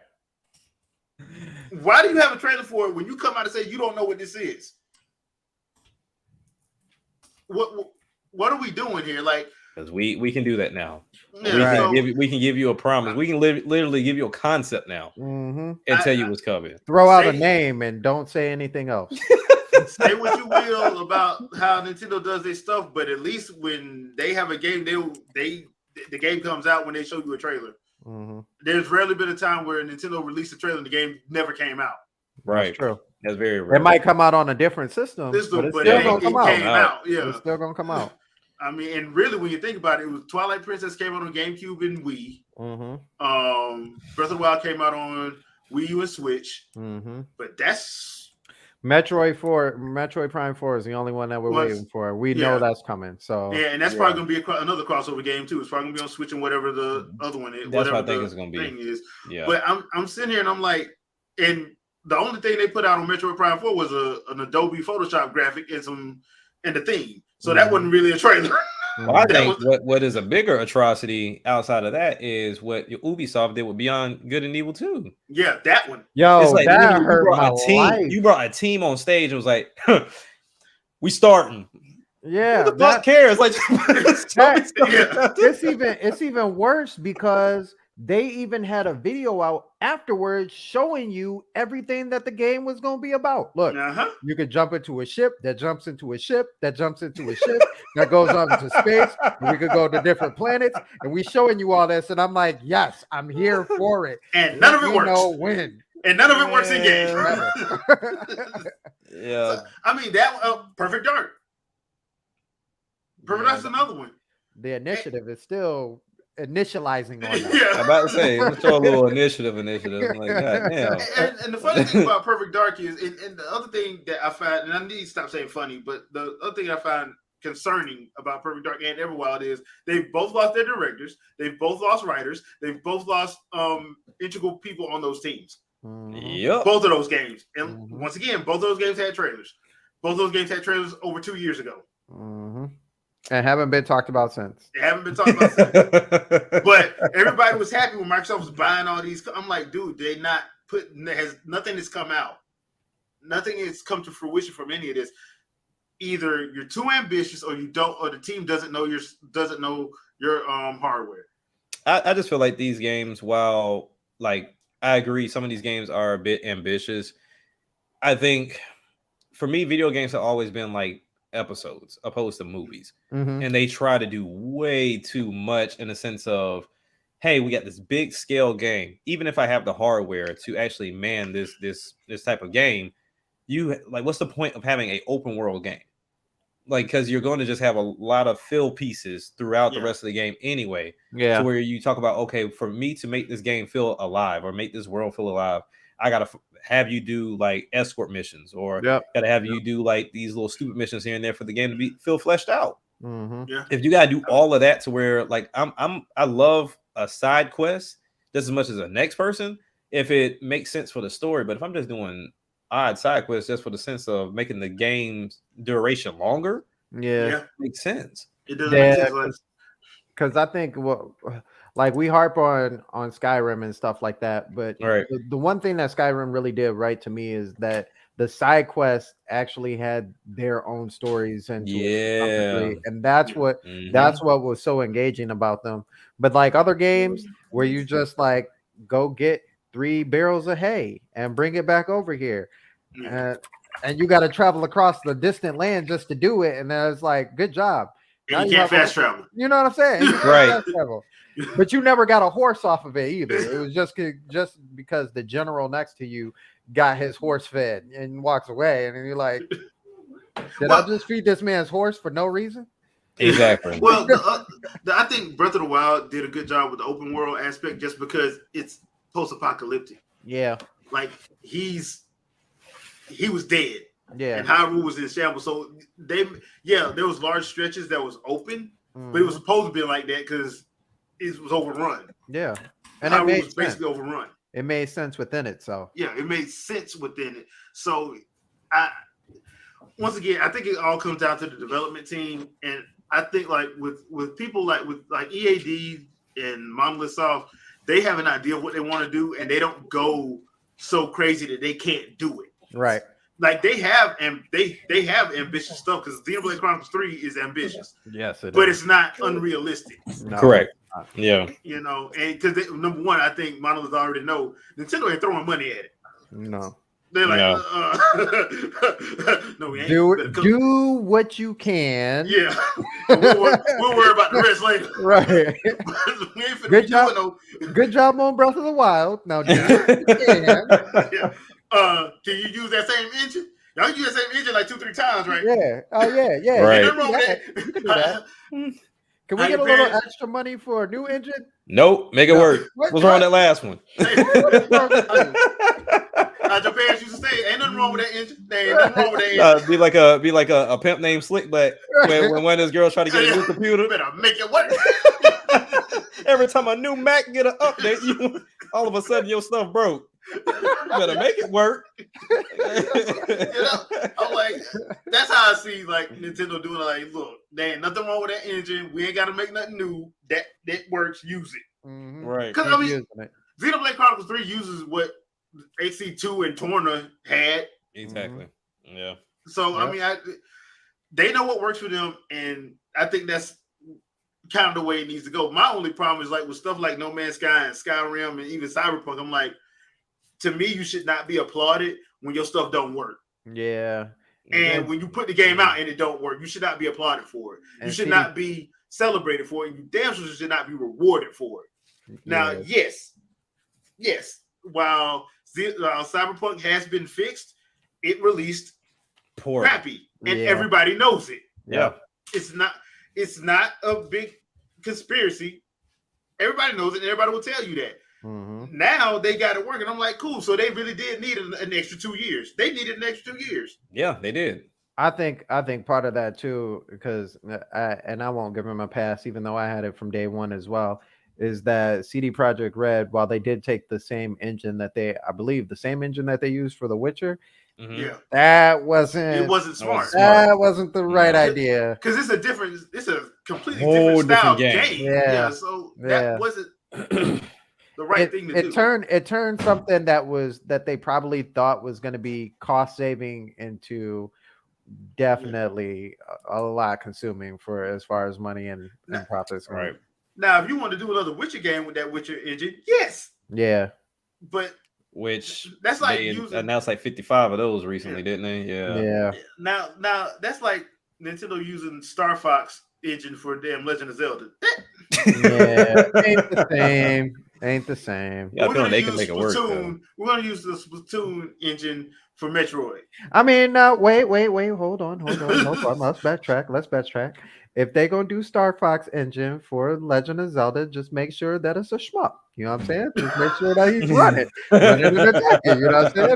Why do you have a trailer for it when you come out and say you don't know what this is? What are we doing here? Like, because we can do that now. Yeah, we can give you a promise. We can literally give you a concept now and tell you what's coming. Throw out a name and don't say anything else. Say what you will about how Nintendo does their stuff, but at least when they have a game, the game comes out when they show you a trailer. Mm-hmm. There's rarely been a time where Nintendo released a trailer and the game never came out. Right. That's true. That's very rare. It might come out on a different system, but it's still gonna come out. Yeah, it's still gonna come out. I mean, and really, when you think about it, it was Twilight Princess came out on GameCube and Wii. Mm-hmm. Breath of the Wild came out on Wii U and Switch. Mm-hmm. But that's Metroid Prime 4 is the only one that we're waiting for. We know that's coming. So yeah, and that's probably gonna be another crossover game too. It's probably gonna be on Switch and whatever the other one is. That's whatever what I think it's gonna be. Is. Yeah. But I'm sitting here and I'm like, and the only thing they put out on Metroid Prime 4 was an Adobe Photoshop graphic and the theme. So that wasn't really a trailer. Well, I think what is a bigger atrocity outside of that is what Ubisoft did with Beyond Good and Evil 2. Yeah, that one. Yo, it's like that hurt my life. You brought a team on stage and was like, we starting. Yeah, who the fuck cares? Like, it's even worse because they even had a video out afterwards showing you everything that the game was going to be about. Look, you could jump into a ship that jumps into a ship that jumps into a ship that goes up into space, and we could go to different planets, and we showing you all this, and I'm like, yes, I'm here for it. And none of it works. When. And none of it works in game. Yeah. So, I mean, that Perfect Dark. Perfect Dark's another one. The initiative is still initializing on that. Yeah. I'm about to say, let's throw a little initiative. I'm like, God damn. And the funny thing about Perfect Dark is, and the other thing that I find, and I need to stop saying funny, but the other thing I find concerning about Perfect Dark and Everwild is they've both lost their directors, they've both lost writers, they've both lost integral people on those teams. Yep. Both of those games. And once again, both of those games had trailers. Both of those games had trailers over 2 years ago. And haven't been talked about since. They haven't been talked about since. But everybody was happy when Microsoft was buying all these. I'm like, dude, they not nothing has come out. Nothing has come to fruition from any of this. Either you're too ambitious or you don't, or the team doesn't know your hardware. I just feel like these games, while like I agree, some of these games are a bit ambitious. I think for me, video games have always been like episodes opposed to movies, and they try to do way too much in the sense of, hey, we got this big scale game. Even if I have the hardware to actually man this type of game, you like, what's the point of having an open world game? Like, because you're going to just have a lot of fill pieces throughout the rest of the game anyway. Yeah. So where you talk about, okay, for me to make this game feel alive or make this world feel alive, I gotta have you do like escort missions, or gotta have you do like these little stupid missions here and there for the game to feel fleshed out. If you gotta do all of that to where like I love a side quest just as much as a next person if it makes sense for the story. But if I'm just doing odd side quests just for the sense of making the game's duration longer, it makes sense. It doesn't make sense. Because I think like we harp on Skyrim and stuff like that, but the one thing that Skyrim really did right to me is that the side quests actually had their own stories and that's what was so engaging about them. But like other games where you just like go get 3 barrels of hay and bring it back over here, and you got to travel across the distant land just to do it, and it's like, good job. And you can't fast travel. You know what I'm saying? Right. Fast travel. But you never got a horse off of it either. It was just because the general next to you got his horse fed and walks away, and then you're like, "Did I just feed this man's horse for no reason?" Exactly. Well, I think Breath of the Wild did a good job with the open world aspect, just because it's post-apocalyptic. Yeah, Like he was dead. yeah. And Hyrule was in shambles. So there was large stretches that was open, but it was Mm-hmm. supposed to be like that because it was overrun. Yeah, and Hyrule was basically overrun. It made sense within it. So yeah, it made sense within it. So once again, I think it all comes down to the development team, and I think like with people like EAD and Monolith Soft, they have an idea of what they want to do, and they don't go so crazy that they can't do it. right. Like they have ambitious stuff, because Xenoblade Chronicles 3 is ambitious. Yes, but it's not unrealistic. No. Correct. Yeah. You know, and because number one, I think Monolith already know Nintendo ain't throwing money at it. No. They're like, no, we ain't. Do what you can. Yeah, we'll worry about the rest later. Right. We ain't finna Good be job. doing Good job on Breath of the Wild. Now do what you can. Yeah. Can you use that same engine? Y'all use that same engine like 2-3 times, right? Yeah. Oh yeah. Right. Ain't nothing wrong with that. You can do that. Can we How get a your little parents- extra money for a new engine? Nope. Make it work. What's wrong with that last one? Your parents used to say, "Ain't nothing wrong with that engine. There ain't nothing wrong with that engine." Be like a pimp named Slickback when one of those girls try to get a new computer. You better make it work. Every time a new Mac get an update, all of a sudden your stuff broke. You better make it work. I'm like, that's how I see like Nintendo doing it. Like, look, there ain't nothing wrong with that engine. We ain't got to make nothing new. That works. Use it. Mm-hmm. Right. Because I mean, Xenoblade Chronicles 3 uses what AC2 and Torna had. Exactly. Yeah. So I mean, they know what works for them, and I think that's kind of the way it needs to go. My only problem is like with stuff like No Man's Sky and Skyrim and even Cyberpunk. I'm like, to me, you should not be applauded when your stuff don't work. Yeah. And when you put the game out and it don't work, you should not be applauded for it. You should not be celebrated for it. You damn sure should not be rewarded for it. Now, yes, while Cyberpunk has been fixed, it released crappy, and everybody knows it. Yeah, it's not a big conspiracy. Everybody knows it, and everybody will tell you that. Mm-hmm. Now they got it working. I'm like, cool. So they really did need an extra 2 years. They needed an extra 2 years. Yeah, they did. I think part of that too, because I won't give them a pass, even though I had it from day one as well, is that CD Projekt Red, while they did take the same engine that they used for The Witcher, that wasn't smart. That wasn't the right idea. Because it's a completely different style game. Yeah. So that wasn't the right thing to do. It turned something that they probably thought was going to be cost saving into definitely a lot consuming for as far as money and profits. Right. Now, if you want to do another Witcher game with that Witcher engine, yes. Yeah. But that's like they announced like 55 of those recently, didn't they? Yeah. Now that's like Nintendo using Star Fox engine for damn Legend of Zelda. Yeah, ain't the same. Yeah, I feel like they can make it work. We're gonna use the Splatoon engine for Metroid. I mean, wait, hold on. Let's backtrack. If they gonna do Star Fox engine for Legend of Zelda, just make sure that it's a shmup. You know what I'm saying? Just make sure that he's running and attacking. You know what I'm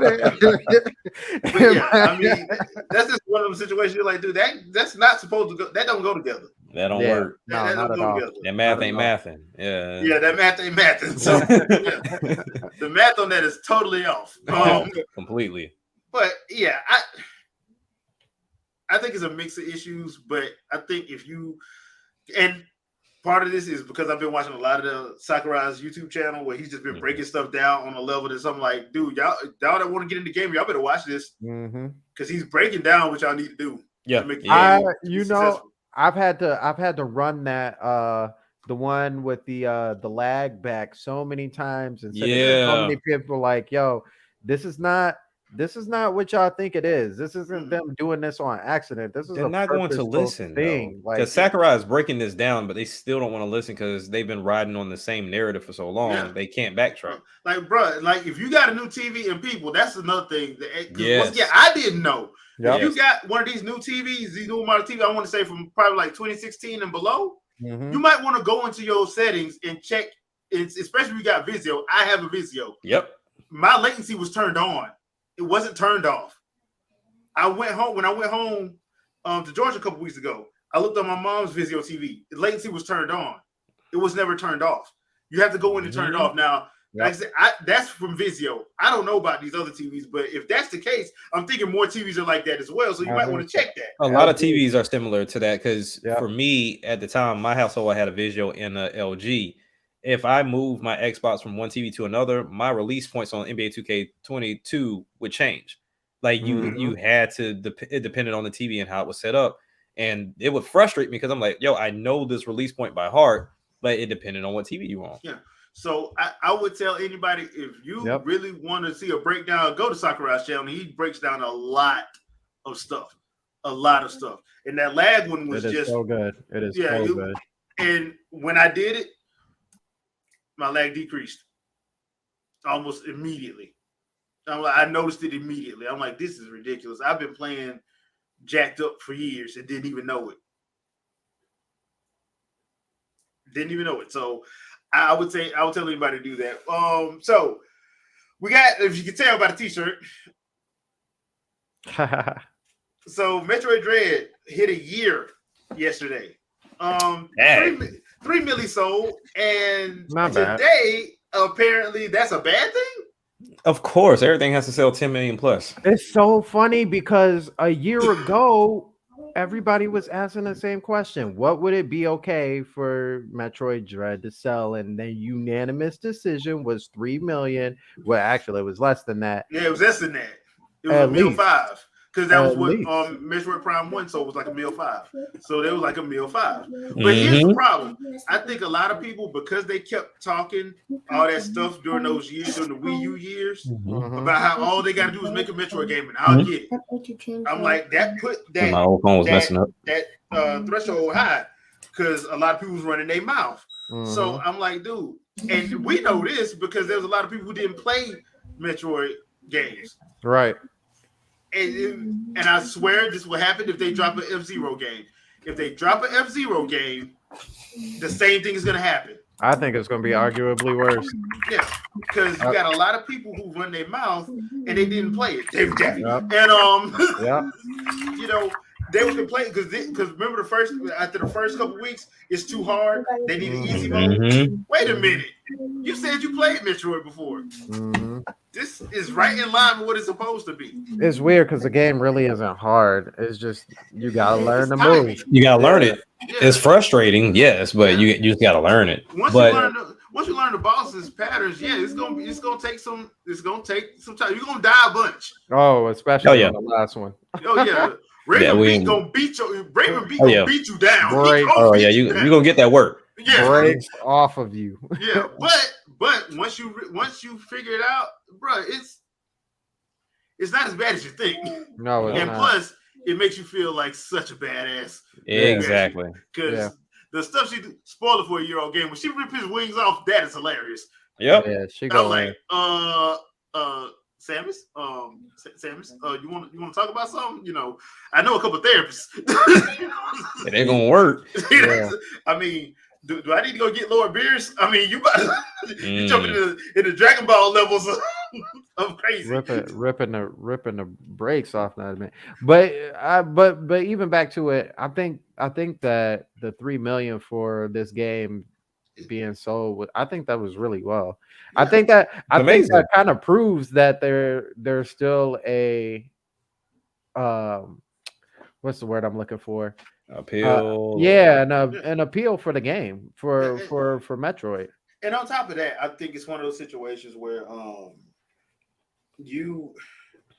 saying? Yeah, I mean, that's just one of the situations you're like, dude, that's not supposed to go. That don't go together. That don't work. No, that not don't at all. together. That math ain't mathing. Yeah. Yeah, that math ain't mathing. So the math on that is totally off. Completely. But yeah, I think it's a mix of issues, but I think and part of this is because I've been watching a lot of the Sakurai's YouTube channel where he's just been breaking stuff down on a level that I'm like, dude, y'all that want to get in the game, y'all better watch this because he's breaking down what y'all need to do. Yeah, to make the game successful. I've had to run that the one with the lag back so many times and so many people like, yo, this is not this is not what y'all think it is. This isn't them doing this on accident. This is They're a not going to purposeful listen thing. though, because Sakurai is breaking this down, but they still don't want to listen because they've been riding on the same narrative for so long. They can't backtrack. Like, bro, like if you got a new TV and people, that's another thing. Yes. Once again, I didn't know. Yep. If you got one of these new TVs, these new model TV, I want to say from probably like 2016 and below, you might want to go into your settings and check. Especially if you got Vizio. I have a Vizio. Yep. My latency was turned on. It wasn't turned off. I went home to Georgia a couple weeks ago. I looked on my mom's Vizio TV. The latency was turned on. It was never turned off. You have to go in and turn it off. Now, like I said, that's from Vizio. I don't know about these other TVs, but if that's the case, I'm thinking more TVs are like that as well. So you might want to check that. A lot of TVs are similar to that because for me at the time, my household, I had a Vizio and a LG. If I move my Xbox from one TV to another, my release points on NBA 2K22 would change. Like you had to, it depended on the TV and how it was set up. And it would frustrate me because I'm like, yo, I know this release point by heart, but it depended on what TV you on. Yeah. So I would tell anybody, if you really want to see a breakdown, go to Sakurai's channel. He breaks down a lot of stuff. And that lag one was just so good. It is so good. And when I did it, my lag decreased almost immediately. I noticed it immediately. I'm like, this is ridiculous. I've been playing jacked up for years and didn't even know it. So I would tell anybody to do that. So we got, if you can tell by the t-shirt. So Metroid Dread hit a year yesterday. 3 million sold, and today apparently that's a bad thing. Of course, everything has to sell 10 million plus. It's so funny because a year ago, everybody was asking the same question: what would it be okay for Metroid Dread to sell? And the unanimous decision was 3 million. Well, actually, it was less than that. Yeah, it was less than that. It was At a mil least. 5. Because that was what least. Metroid Prime 1 sold was like a mil 5. So there was like a mil 5. But here's the problem. I think a lot of people, because they kept talking all that stuff during those years, during the Wii U years, about how all they got to do is make a Metroid game, and I'll get it. I'm like, that put that, my old phone was messing up. that threshold high because a lot of people was running their mouth. So I'm like, dude, and we know this because there's a lot of people who didn't play Metroid games. Right. And I swear this will happen if they drop an F-Zero game. If they drop an F-Zero game, the same thing is going to happen. I think it's going to be arguably worse. Yeah, because you got a lot of people who run their mouth and they didn't play it. And you know, they were complaining because remember after the first couple weeks, it's too hard. They need an easy mode. Wait a minute, you said you played Metroid before. This is right in line with what it's supposed to be. It's weird because the game really isn't hard. It's just you gotta learn the move. You gotta learn it. It's frustrating, yes, but you just gotta learn it. Once you learn the bosses patterns, it's gonna take some time. You're gonna die a bunch. Oh, especially on the last one. Oh yeah. Raven gonna beat you. Gonna beat you down. You're gonna get that work. Yeah, breaks off of you. Yeah, but once you figure it out, bro, it's not as bad as you think. No, it's and not. Plus, it makes you feel like such a badass. Exactly. Because the stuff she spoiler for a year-old game when she ripped his wings off, that is hilarious. Yep. Yeah, she goes like, Samus, you want to talk about something? You know, I know a couple of therapists. It ain't gonna work. Yeah. I mean, do I need to go get Lord Beerus? I mean, you jumping into Dragon Ball levels of crazy. ripping the brakes off that man. But even back to it, I think that the 3 million for this game being sold, I think that was really well. Yeah. I think that kind of proves that there's still a what's the word I'm looking for? Appeal. An appeal for the game for Metroid. And on top of that, I think it's one of those situations where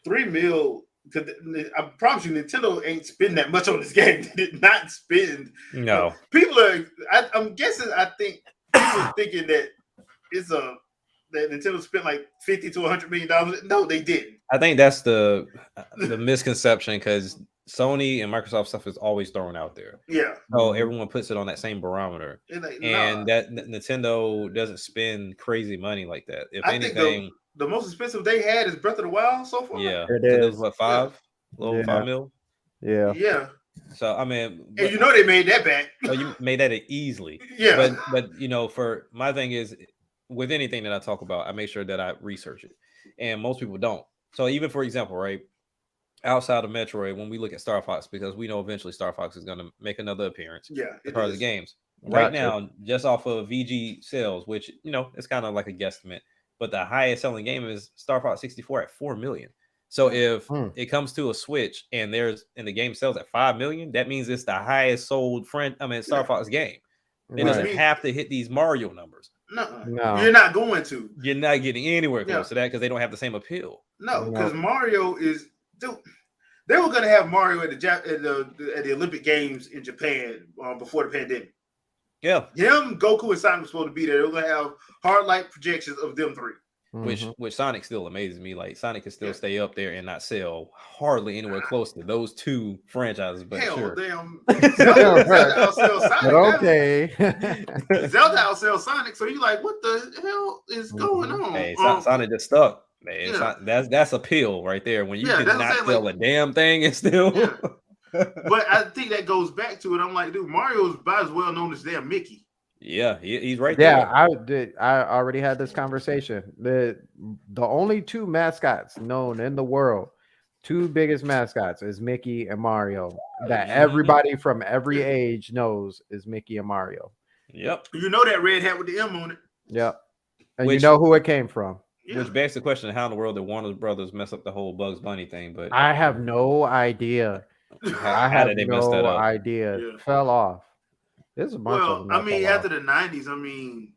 3 mil. I promise you, Nintendo ain't spend that much on this game. They did not spend. No. People are. I'm guessing. I think people are thinking that it's a that Nintendo spent like $50 to $100 million. No, they didn't. I think that's the misconception because Sony and Microsoft stuff is always thrown out there. Yeah. So everyone puts it on that same barometer, Like, and that Nintendo doesn't spend crazy money like that. If anything, the most expensive they had is Breath of the Wild so far. Yeah, it is. It is was what, $5 mil. Yeah. So I mean, and you know they made that back. So you made that easily. Yeah. But you know, for my thing is with anything that I talk about, I make sure that I research it, and most people don't. So even for example, right, outside of Metroid, when we look at Star Fox, because we know eventually Star Fox is going to make another appearance. Yeah, as part of the games. Right now, just off of VG sales, which you know it's kind of like a guesstimate, but the highest selling game is Star Fox 64 at 4 million. So if it comes to a Switch and the game sells at 5 million, that means it's the highest sold Star Fox game. It doesn't have to hit these Mario numbers. No, you're not going to. You're not getting anywhere close to that because they don't have the same appeal. No, because Mario is. Dude, they were going to have Mario at the Olympic Games in Japan before the pandemic. Yeah, him, Goku, and Sonic were supposed to be there. They were going to have hard light projections of them three. Which Sonic still amazes me. Like Sonic can still stay up there and not sell hardly anywhere close to those two franchises. But hell, sure. damn, Zelda outsell Sonic. Okay, Zelda outsell Sonic. So you like, what the hell is going on? Hey, Sonic just stuck. Man, that's appeal right there. When you can not sell a damn thing and still. Yeah. But I think that goes back to it. I'm like, dude, Mario's about as well known as damn Mickey. Yeah, he's right there. Yeah, I already had this conversation. The only two mascots known in the world, two biggest mascots, is Mickey and Mario. That everybody from every age knows is Mickey and Mario. Yep. You know that red hat with the M on it. Yep. And you know who it came from. Yeah. Which begs the question: how in the world did Warner Brothers mess up the whole Bugs Bunny thing? But I have no idea. How did they mess that up? Idea. Yeah. Fell off. There's a bunch of them. I mean, after the 90s, I mean,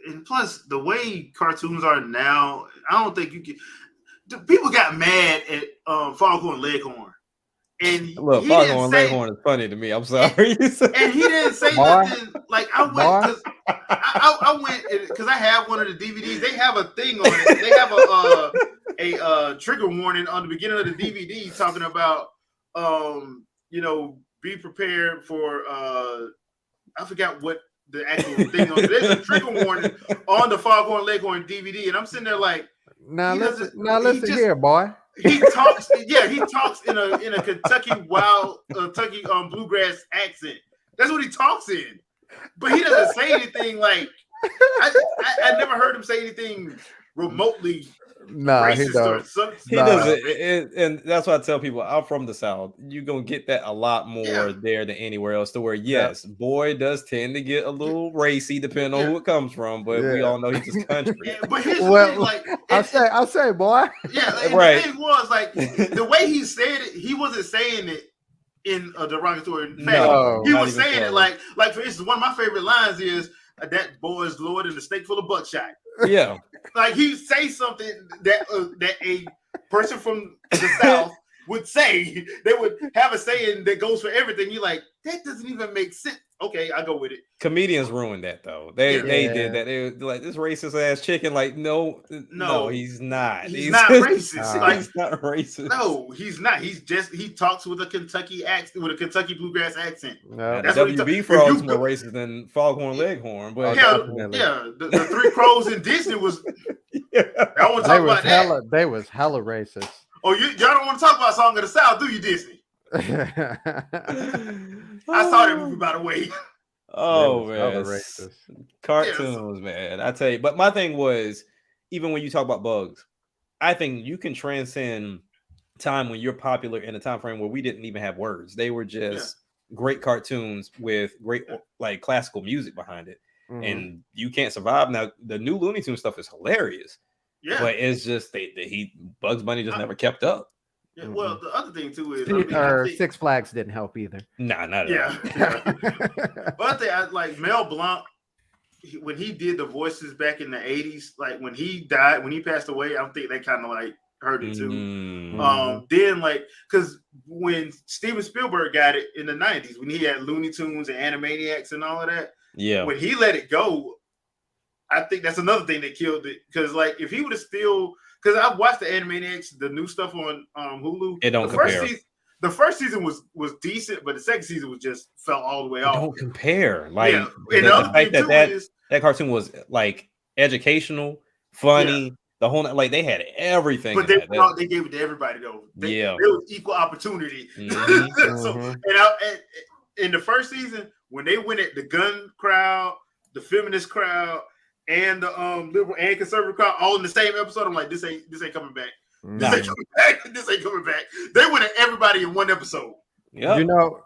and plus the way cartoons are now, I don't think you can. People got mad at Foghorn Leghorn. And look, Foghorn Leghorn is funny to me. I'm sorry. And he didn't say nothing. Like I went I went because I have one of the DVDs. They have a thing on it. They have a trigger warning on the beginning of the DVD talking about be prepared for I forgot what the actual thing on. There's a trigger warning on the Foghorn Leghorn DVD, and I'm sitting there like, listen here, boy. He talks, he talks in a Kentucky Kentucky bluegrass accent. That's what he talks in. But he doesn't say anything like I never heard him say anything remotely. No, he doesn't. He doesn't, and that's why I tell people I'm from the South. You're gonna get that a lot more there than anywhere else. To where boy does tend to get a little racy depending on who it comes from, but we all know he's just country. But here's the thing, like I say, boy. Yeah, right. The thing was like the way he said it, he wasn't saying it in a derogatory fashion. No, he was saying it like for instance, one of my favorite lines is that boy's Lord in a steak full of buckshot. Yeah. Like he say something that a person from the South would say. They would have a saying that goes for everything. You're like, that doesn't even make sense. Okay, I go with it. Comedians ruined that though. They did that. They were like, this racist ass chicken. Like, no, he's not. He's not racist. Like, he's not racist. No, he's not. He talks with a Kentucky accent, with a Kentucky bluegrass accent. No. That's WB frogs more racist than Foghorn Leghorn. But the Three Crows in Disney was. I want to talk about that. They was hella racist. Oh, y'all don't want to talk about Song of the South, do you, Disney? I saw that movie, by the way. Oh man, cartoons, man. I tell you, but my thing was, even when you talk about Bugs, I think you can transcend time when you're popular in a time frame where we didn't even have words. They were just great cartoons with great like classical music behind it, and you can't survive. Now the new Looney Tunes stuff is hilarious, but it's just Bugs Bunny just never kept up. Yeah, well, the other thing too is Six Flags didn't help either. Nah, not at all. But I like Mel Blanc when he did the voices back in the 80s. Like when he died, when he passed away, I think they kind of like hurt it too. Then like because when Steven Spielberg got it in the 90s, when he had Looney Tunes and Animaniacs and all of that, when he let it go, I think that's another thing that killed it. Because like if he would have still, because I've watched the Animaniacs, the new stuff on Hulu. It don't compare. The first season was decent, but the second season was just fell all the way off. Don't compare. Like and the other thing too is that cartoon was like educational, funny. The whole like they had everything. But they gave it to everybody though. It was equal opportunity. So and in the first season, when they went at the gun crowd, the feminist crowd, and the liberal and conservative crowd all in the same episode, I'm like, this ain't coming back. This ain't coming back. This ain't coming back. They went at everybody in one episode. Yep.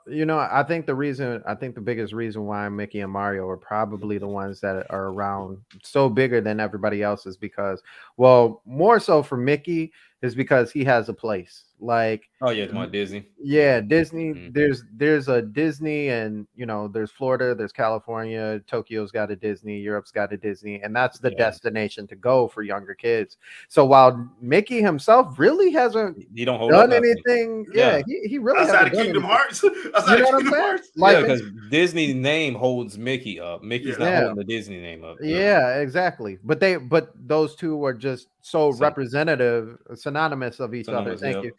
You know, I think the biggest reason why Mickey and Mario are probably the ones that are around so bigger than everybody else is because, well, more so for Mickey is because he has a place. Like, oh yeah, my Disney. Yeah, Disney. There's a Disney, and you know, there's Florida, there's California, Tokyo's got a Disney, Europe's got a Disney, and that's the destination to go for younger kids. So while Mickey himself really hasn't done anything, he really outside of Kingdom Hearts. You know what I'm saying? Like, because Disney name holds Mickey up. Mickey's not holding the Disney name up. Yeah, exactly. But those two are just so representative, synonymous of each other. Thank you.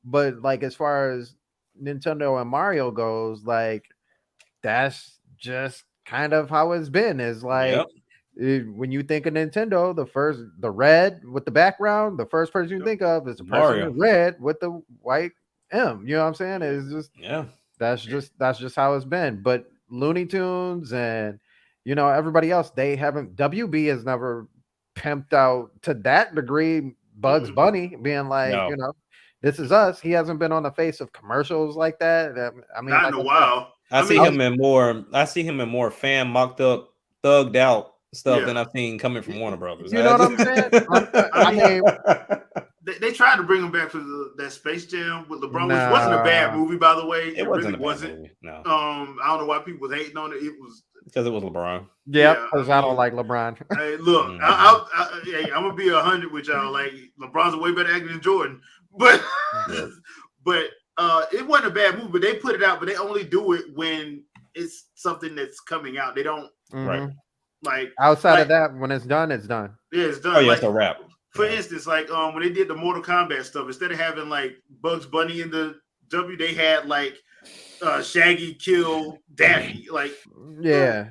But like as far as Nintendo and Mario goes, like that's just kind of how it's been. Is like when you think of Nintendo, the red with the background, the first person you think of is the person in red with the white M. You know what I'm saying? It's just that's just how it's been. But Looney Tunes and you know everybody else, they haven't. WB has never pimped out to that degree. Bugs Bunny being like, you know, this is us. He hasn't been on the face of commercials like that. I mean, not in a while. I see him in more fan mocked up, thugged out stuff than I've seen coming from Warner Brothers. You know what I'm saying? I mean, they tried to bring him back for that Space Jam with LeBron, which wasn't a bad movie, by the way. It really wasn't. No. I don't know why people was hating on it. It was because it was LeBron. Yeah, because I don't like LeBron. Hey, look, I'm gonna be 100 with y'all. Like LeBron's a way better actor than Jordan, but it wasn't a bad movie. But they put it out, but they only do it when it's something that's coming out. They don't like outside of that. When it's done, it's done. Yeah, it's done. Oh yeah, it's a wrap. For instance, like when they did the Mortal Kombat stuff, instead of having like Bugs Bunny in the W, they had like Shaggy kill Daffy. Like yeah.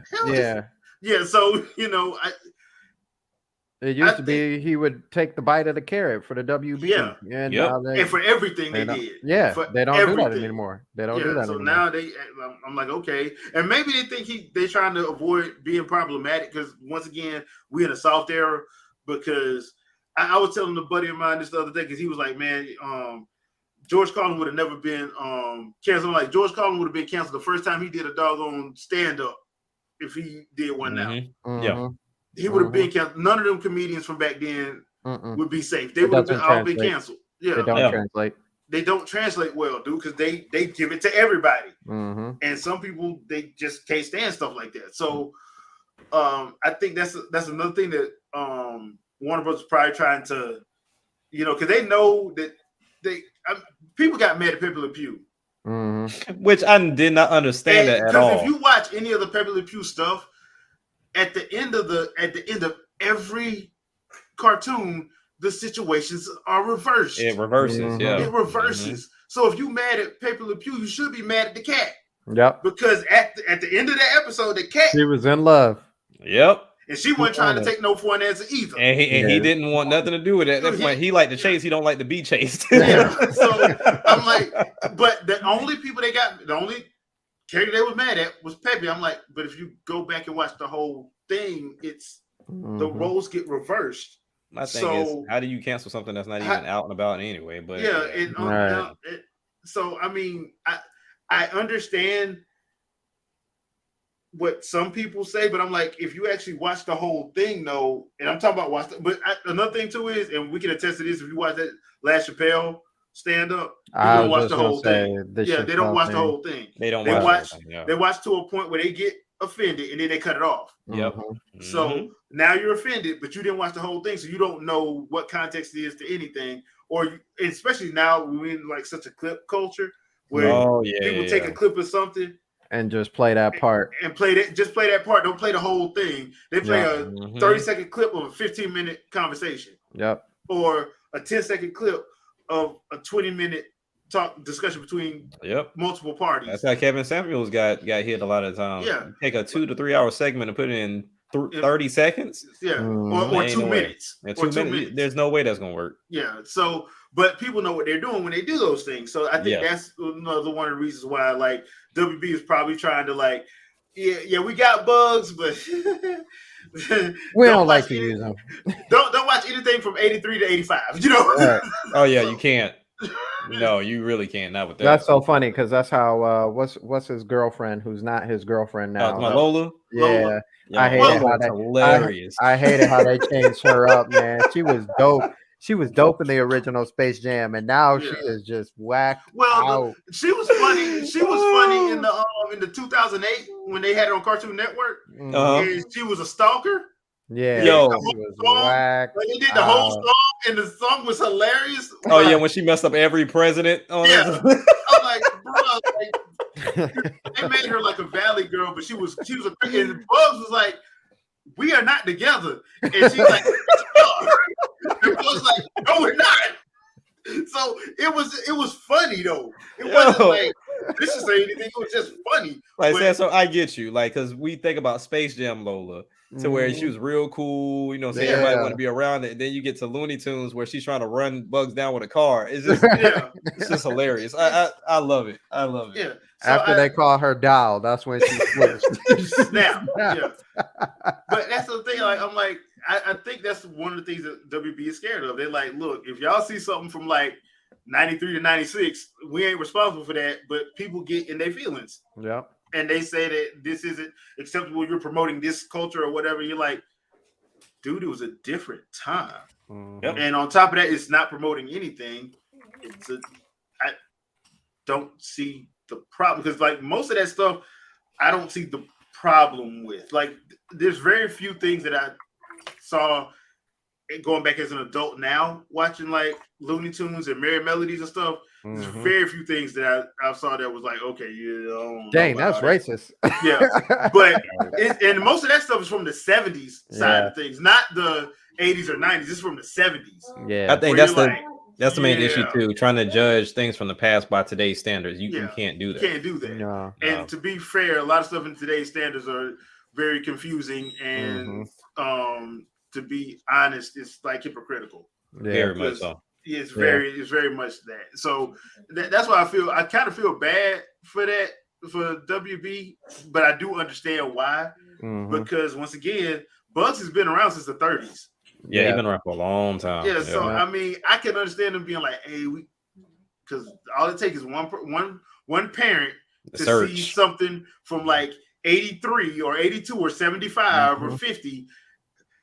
So you know, it used to be he would take the bite of the carrot for the WB. And for everything they did. Yeah, they don't do that anymore. They don't do that so anymore. now I'm like, okay, and maybe they think they're trying to avoid being problematic because once again we're in a soft era. Because I was telling a buddy of mine this the other day because he was like, man, George Carlin would have never been canceled. Like George Carlin would have been canceled the first time he did a doggone stand up if he did one now. He would have been canceled. None of them comedians from back then would be safe. They would have all been canceled. Yeah, they don't translate. They don't translate well, dude, because they give it to everybody, and some people they just can't stand stuff like that. So, I think that's another thing that Warner Bros. Probably trying to, you know, because they know that people got mad at Pepe Le Pew, which I did not understand that at all. If you watch any of the Pepe Le Pew stuff, at the end of every cartoon, the situations are reversed. It reverses, It reverses. So if you mad at Pepe Le Pew, you should be mad at the cat. Yep. Because at the end of that episode, the cat she was in love. Yep. And she wasn't trying to take no for an answer either. And he didn't want nothing to do with it. At that point, he liked to chase. He don't like to be chased. So I'm like, but the only character they was mad at was Pepe. I'm like, but if you go back and watch the whole thing, it's the roles get reversed. My thing is, how do you cancel something that's not even out and about anyway? But so I mean, I understand what some people say, but I'm like, if you actually watch the whole thing, though, and I'm talking about another thing too is, and we can attest to this, if you watch that last Chappelle stand up, you don't watch the whole thing. They don't watch the whole thing. They watch to a point where they get offended and then they cut it off. So now you're offended, but you didn't watch the whole thing, so you don't know what context is to anything. Especially now we're in like such a clip culture where people take a clip of something and just play that part and play that. Just play that part. Don't play the whole thing. They play a 30-second clip of a 15-minute conversation. Yep. Or a 10-second clip of a 20-minute discussion between multiple parties. That's how Kevin Samuels got hit a lot of times. Yeah. You take a 2 to 3 hour segment and put it in 30 seconds. Yeah. Or 2 minutes. And 2 minutes. There's no way that's gonna work. Yeah. So, but people know what they're doing when they do those things. So I think that's another one of the reasons why like WB is probably trying to like, we got bugs, but we don't like to use them. Don't watch anything from 83 to 85. You know? Right. Oh yeah, you can't. No, you really can't. Not with that. That's so funny because that's how what's his girlfriend who's not his girlfriend now. My Lola. Yeah, Yo, I hated how hilarious. I hated how they changed her up, man. She was dope. She was dope in the original Space Jam, and now she is just whacked out. She was funny. She was funny in the 2008 when they had it on Cartoon Network. And she was a stalker. Yeah, yo, she was whacked. Like they did the whole song, and the song was hilarious. Oh yeah, when she messed up every president. I'm like, bro, they made her like a valley girl, but she was a and Bugs was like, we are not together, and she's like, and Bugs like, no, we're not. So it was funny though. It wasn't like this is anything. It was just funny. Like, so I get you, like, because we think about Space Jam Lola. To where she was real cool, saying everybody want to be around it. And then you get to Looney Tunes where she's trying to run Bugs down with a car. It's just, it's just hilarious. I love it. I love it. Yeah. So after they call her doll, that's when she switched. Snap. Yeah. But that's the thing. Like, I'm like, I think that's one of the things that WB is scared of. They're like, look, if y'all see something from like 93 to 96, we ain't responsible for that. But people get in their feelings. Yeah. And they say that this isn't acceptable. You're promoting this culture or whatever. You're like, dude, it was a different time. And on top of that, it's not promoting anything. I don't see the problem because, like, most of that stuff, I don't see the problem with. Like, there's very few things that I saw going back as an adult now, watching like Looney Tunes and Merry Melodies and stuff. There's very few things that I saw that was like, okay, dang, that's racist. Yeah, but and most of that stuff is from the 70s side of things, not the 80s or 90s. It's from the 70s. Yeah, I think that's the main issue too. Trying to judge things from the past by today's standards, you can't do that. Can't do that. No. And to be fair, a lot of stuff in today's standards are very confusing, and to be honest, it's like hypocritical. Yeah, very much so. It's very much that. So that's why I kind of feel bad for that for WB, but I do understand why. Because once again, Bugs has been around since the 30s. Yeah, he's been around for a long time. Yeah, so I mean, I can understand them being like, "Hey, because all it takes is one parent to see something from like 83 or 82 or 75 or 50.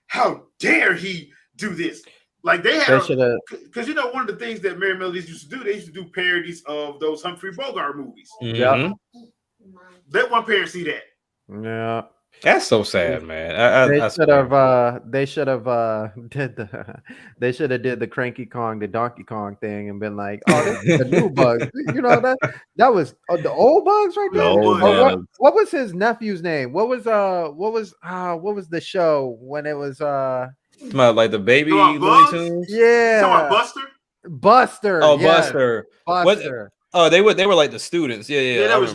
How dare he do this?" Like they had, because one of the things that Merry Melodies used to do, they used to do parodies of those Humphrey Bogart movies. Yeah, let one parent see that. Yeah, that's so sad, man. They should have did the Cranky Kong, the Donkey Kong thing, and been like, "Oh, this is the new Bugs." That was the old Bugs right there. What was his nephew's name? What was the show when it was like the baby Looney Tunes? Yeah. Talking about Buster. Oh, yes. Buster. Oh, they were like the students. Yeah. That was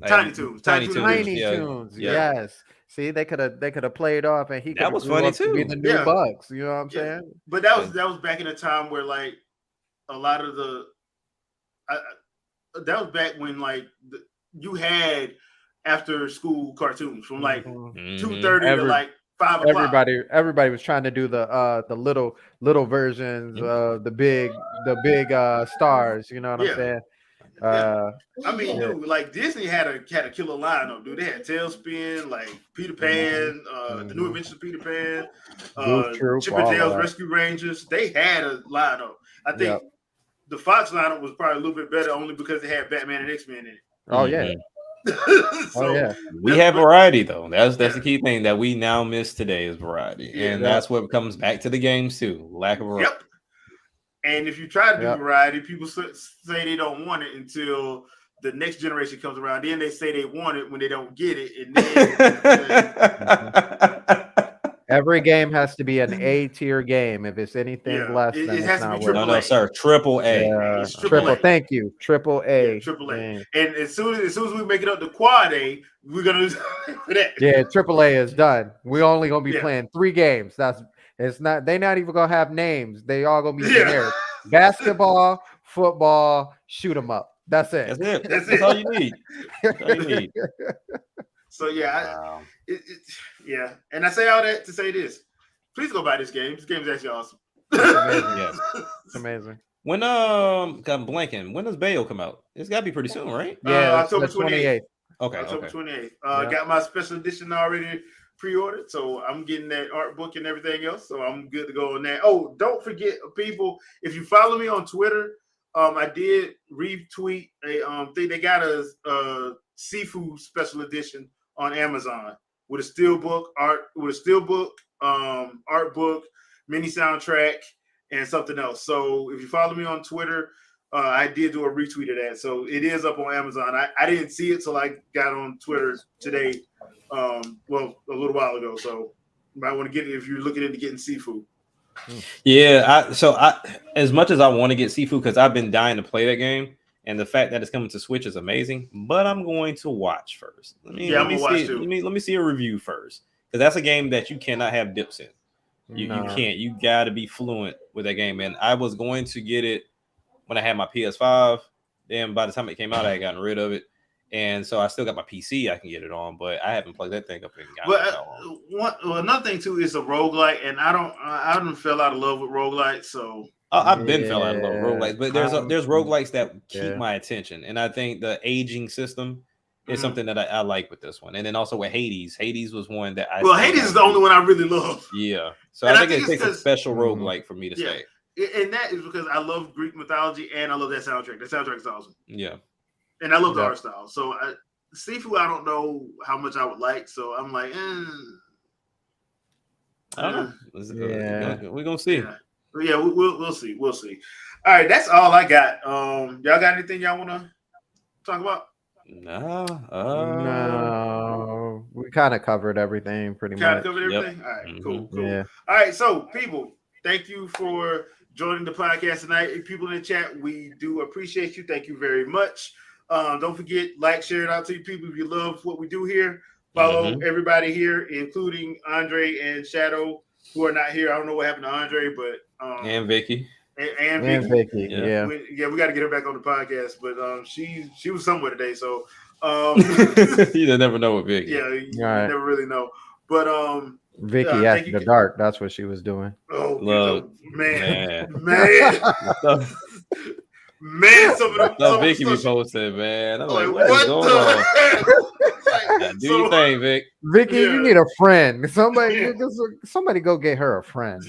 Tiny Toons. Tiny Toons. Yes. See, they could have played off, and that was funny too. To be the new Bugs. You know what I'm saying? But that was back in a time where like a lot of that was back when like you had after school cartoons from like 2:30 to like 5 o'clock. Everybody was trying to do the little versions of the big stars. You know what I'm saying? I mean, dude, like Disney had a killer lineup, dude. They had Tailspin, like Peter Pan, the New Adventures of Peter Pan, Chip and Dale's Rescue Rangers. They had a lineup. I think the Fox lineup was probably a little bit better only because they had Batman and X-Men in it. Oh yeah. We have variety though. That's the key thing that we now miss today is variety, and that's what comes back to the games too. Lack of variety. And if you try to do variety, people say they don't want it until the next generation comes around. Then they say they want it when they don't get it. And then every game has to be an A tier game. If it's anything less, then it has to be triple A. No, sir, triple A. Yeah, it's triple A. Thank you, triple A. Yeah, triple A. And as soon as we make it up to quad A, we're gonna for that. Yeah, triple A is done. We're only gonna be playing 3 games. It's not. They're not even gonna have names. They all gonna be generic. Basketball, football, shoot 'em up. That's it. That's all you need. That's all you need. So and I say all that to say this: please go buy this game. This game is actually awesome. It's amazing. Yes, it's amazing. When I'm blanking. When does Bayo come out? It's got to be pretty soon, right? Yeah, October 28th. Okay, October 28th. Got my special edition already pre-ordered, so I'm getting that art book and everything else. So I'm good to go on that. Oh, don't forget, people, if you follow me on Twitter, I did retweet a thing. They got a seafood special edition on Amazon with a steelbook art book, mini soundtrack, and something else. So if you follow me on Twitter, I did do a retweet of that. So it is up on Amazon. I didn't see it till I got on Twitter today. A little while ago. So you might want to get it if you're looking into getting seafood. Yeah, I as much as I want to get seafood because I've been dying to play that game, and the fact that it's coming to Switch is amazing. But I'm going to watch first. Let me see a review first because that's a game that you cannot have dips in. You can't. You got to be fluent with that game. And I was going to get it when I had my PS5. Then by the time it came out, I had gotten rid of it. And so I still got my PC I can get it on, but I haven't plugged that thing up in. Another thing too is a roguelike, and I don't fell out of love with roguelites. So I've been fell out of love with roguelikes, but there's roguelikes that keep my attention, and I think the aging system is something that I like with this one. And then also with Hades. Hades was one that Hades is the only one I really love. Yeah, so I think it takes a special roguelike for me to stay. And that is because I love Greek mythology and I love that soundtrack. That soundtrack is awesome. Yeah. And I love the art style. So seafood, I don't know how much I would like. So I'm like, I don't know. We're gonna see. Yeah, we'll see. We'll see. All right, that's all I got. Y'all got anything y'all want to talk about? No. We kind of covered everything pretty much. Covered everything? All right, cool. Yeah. All right, so people, thank you for joining the podcast tonight. People in the chat, we do appreciate you. Thank you very much. Don't forget, like, share it out to your people if you love what we do here. Follow everybody here, including Andre and Shadow, who are not here. I don't know what happened to Andre, but and Vicky. And Vicky. Yeah. We got to get her back on the podcast, but she was somewhere today, so you never know with Vicky. Yeah, you never really know. But Vicky after the dark, that's what she was doing. Oh, look, man. Man, Vicky be posted, man. I'm like, what is going on? Do your thing, Vic. Vicky, you need a friend. Somebody go get her a friend.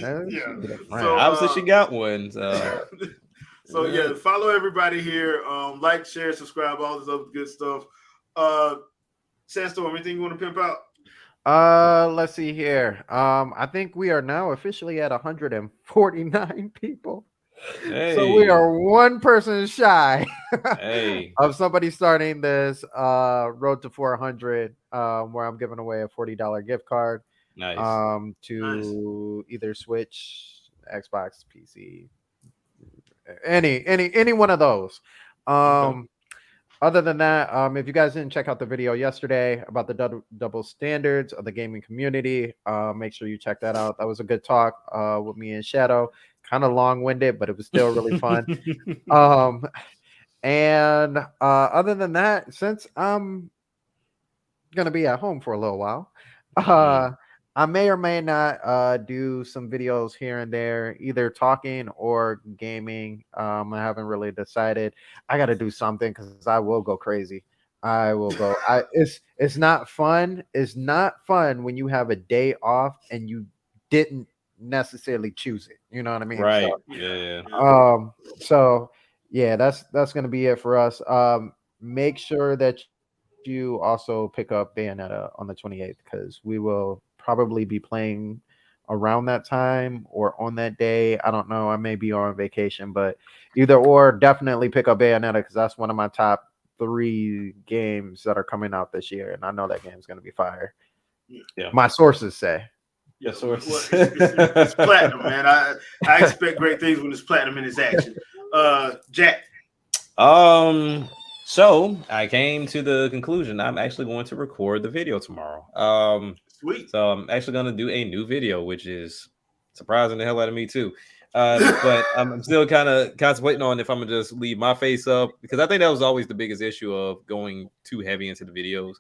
Obviously, she got one. So follow everybody here. Like, share, subscribe, all this other good stuff. Sandstorm, anything you want to pimp out? Let's see here. I think we are now officially at 149 people. Hey. So we are one person shy of somebody starting this road to 400 where I'm giving away a $40 gift card to either Switch, Xbox, PC, any one of those. Other than that, if you guys didn't check out the video yesterday about the double standards of the gaming community, make sure you check that out. That was a good talk with me and Shadow. Kind of long-winded, but it was still really fun. And other than that, since I'm gonna be at home for a little while, I may or may not do some videos here and there, either talking or gaming. I haven't really decided. I got to do something because I will go crazy. I will go. It's not fun. It's not fun when you have a day off and you didn't necessarily choose it. You know what I mean? Right. So yeah, that's gonna be it for us. Make sure that you also pick up Bayonetta on the 28th because we will probably be playing around that time or on that day. I don't know. I may be on vacation, but either or, definitely pick up Bayonetta because that's one of my top 3 games that are coming out this year, and I know that game's gonna be fire. Yeah, my sources say. Yeah, sources. Well, it's platinum, man. I expect great things when it's platinum in its action. Jack. So I came to the conclusion I'm actually going to record the video tomorrow. Sweet. So I'm actually going to do a new video, which is surprising the hell out of me too. But I'm still kind of contemplating on if I'm gonna just leave my face up, because I think that was always the biggest issue of going too heavy into the videos.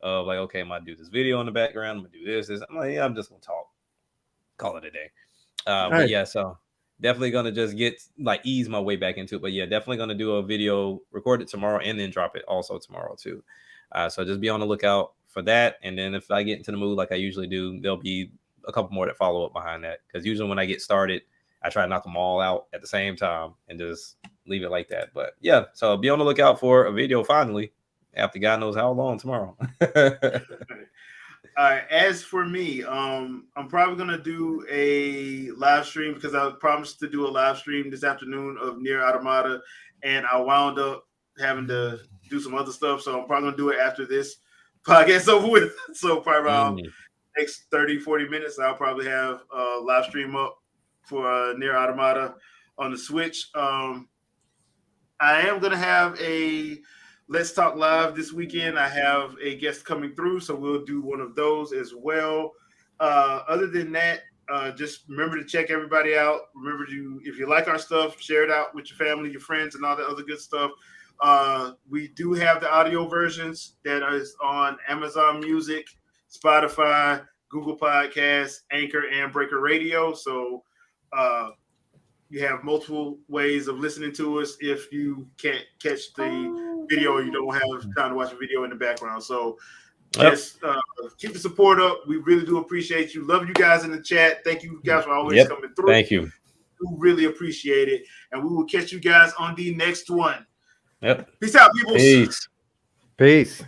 Of like, okay, I'm gonna do this video in the background, I'm gonna do this. I'm like, yeah, I'm just gonna talk, call it a day. But yeah, so definitely gonna just ease my way back into it. But yeah, definitely gonna do a video, record it tomorrow, and then drop it also tomorrow too. So just be on the lookout for that. And then if I get into the mood like I usually do, there'll be a couple more that follow up behind that. Because usually when I get started, I try to knock them all out at the same time and just leave it like that. But yeah, so be on the lookout for a video finally after God knows how long tomorrow. All right. As for me, I'm probably gonna do a live stream because I promised to do a live stream this afternoon of Nier Automata, and I wound up having to do some other stuff. So I'm probably gonna do it after this podcast over with. So probably around next 30-40 minutes, I'll probably have a live stream up for Nier Automata on the Switch. I am gonna have a Let's Talk Live this weekend. I have a guest coming through, so we'll do one of those as well. Other than that, just remember to check everybody out. Remember to, if you like our stuff, share it out with your family, your friends, and all the other good stuff. We do have the audio versions that is on Amazon Music, Spotify, Google Podcasts, Anchor, and Breaker Radio. So you have multiple ways of listening to us if you can't catch the video or you don't have time to watch a video in the background. So just keep the support up. We really do appreciate you. Love you guys in the chat. Thank you guys for always coming through. Thank you. We really appreciate it. And we will catch you guys on the next one. Yep. Peace out, people. Peace. Peace.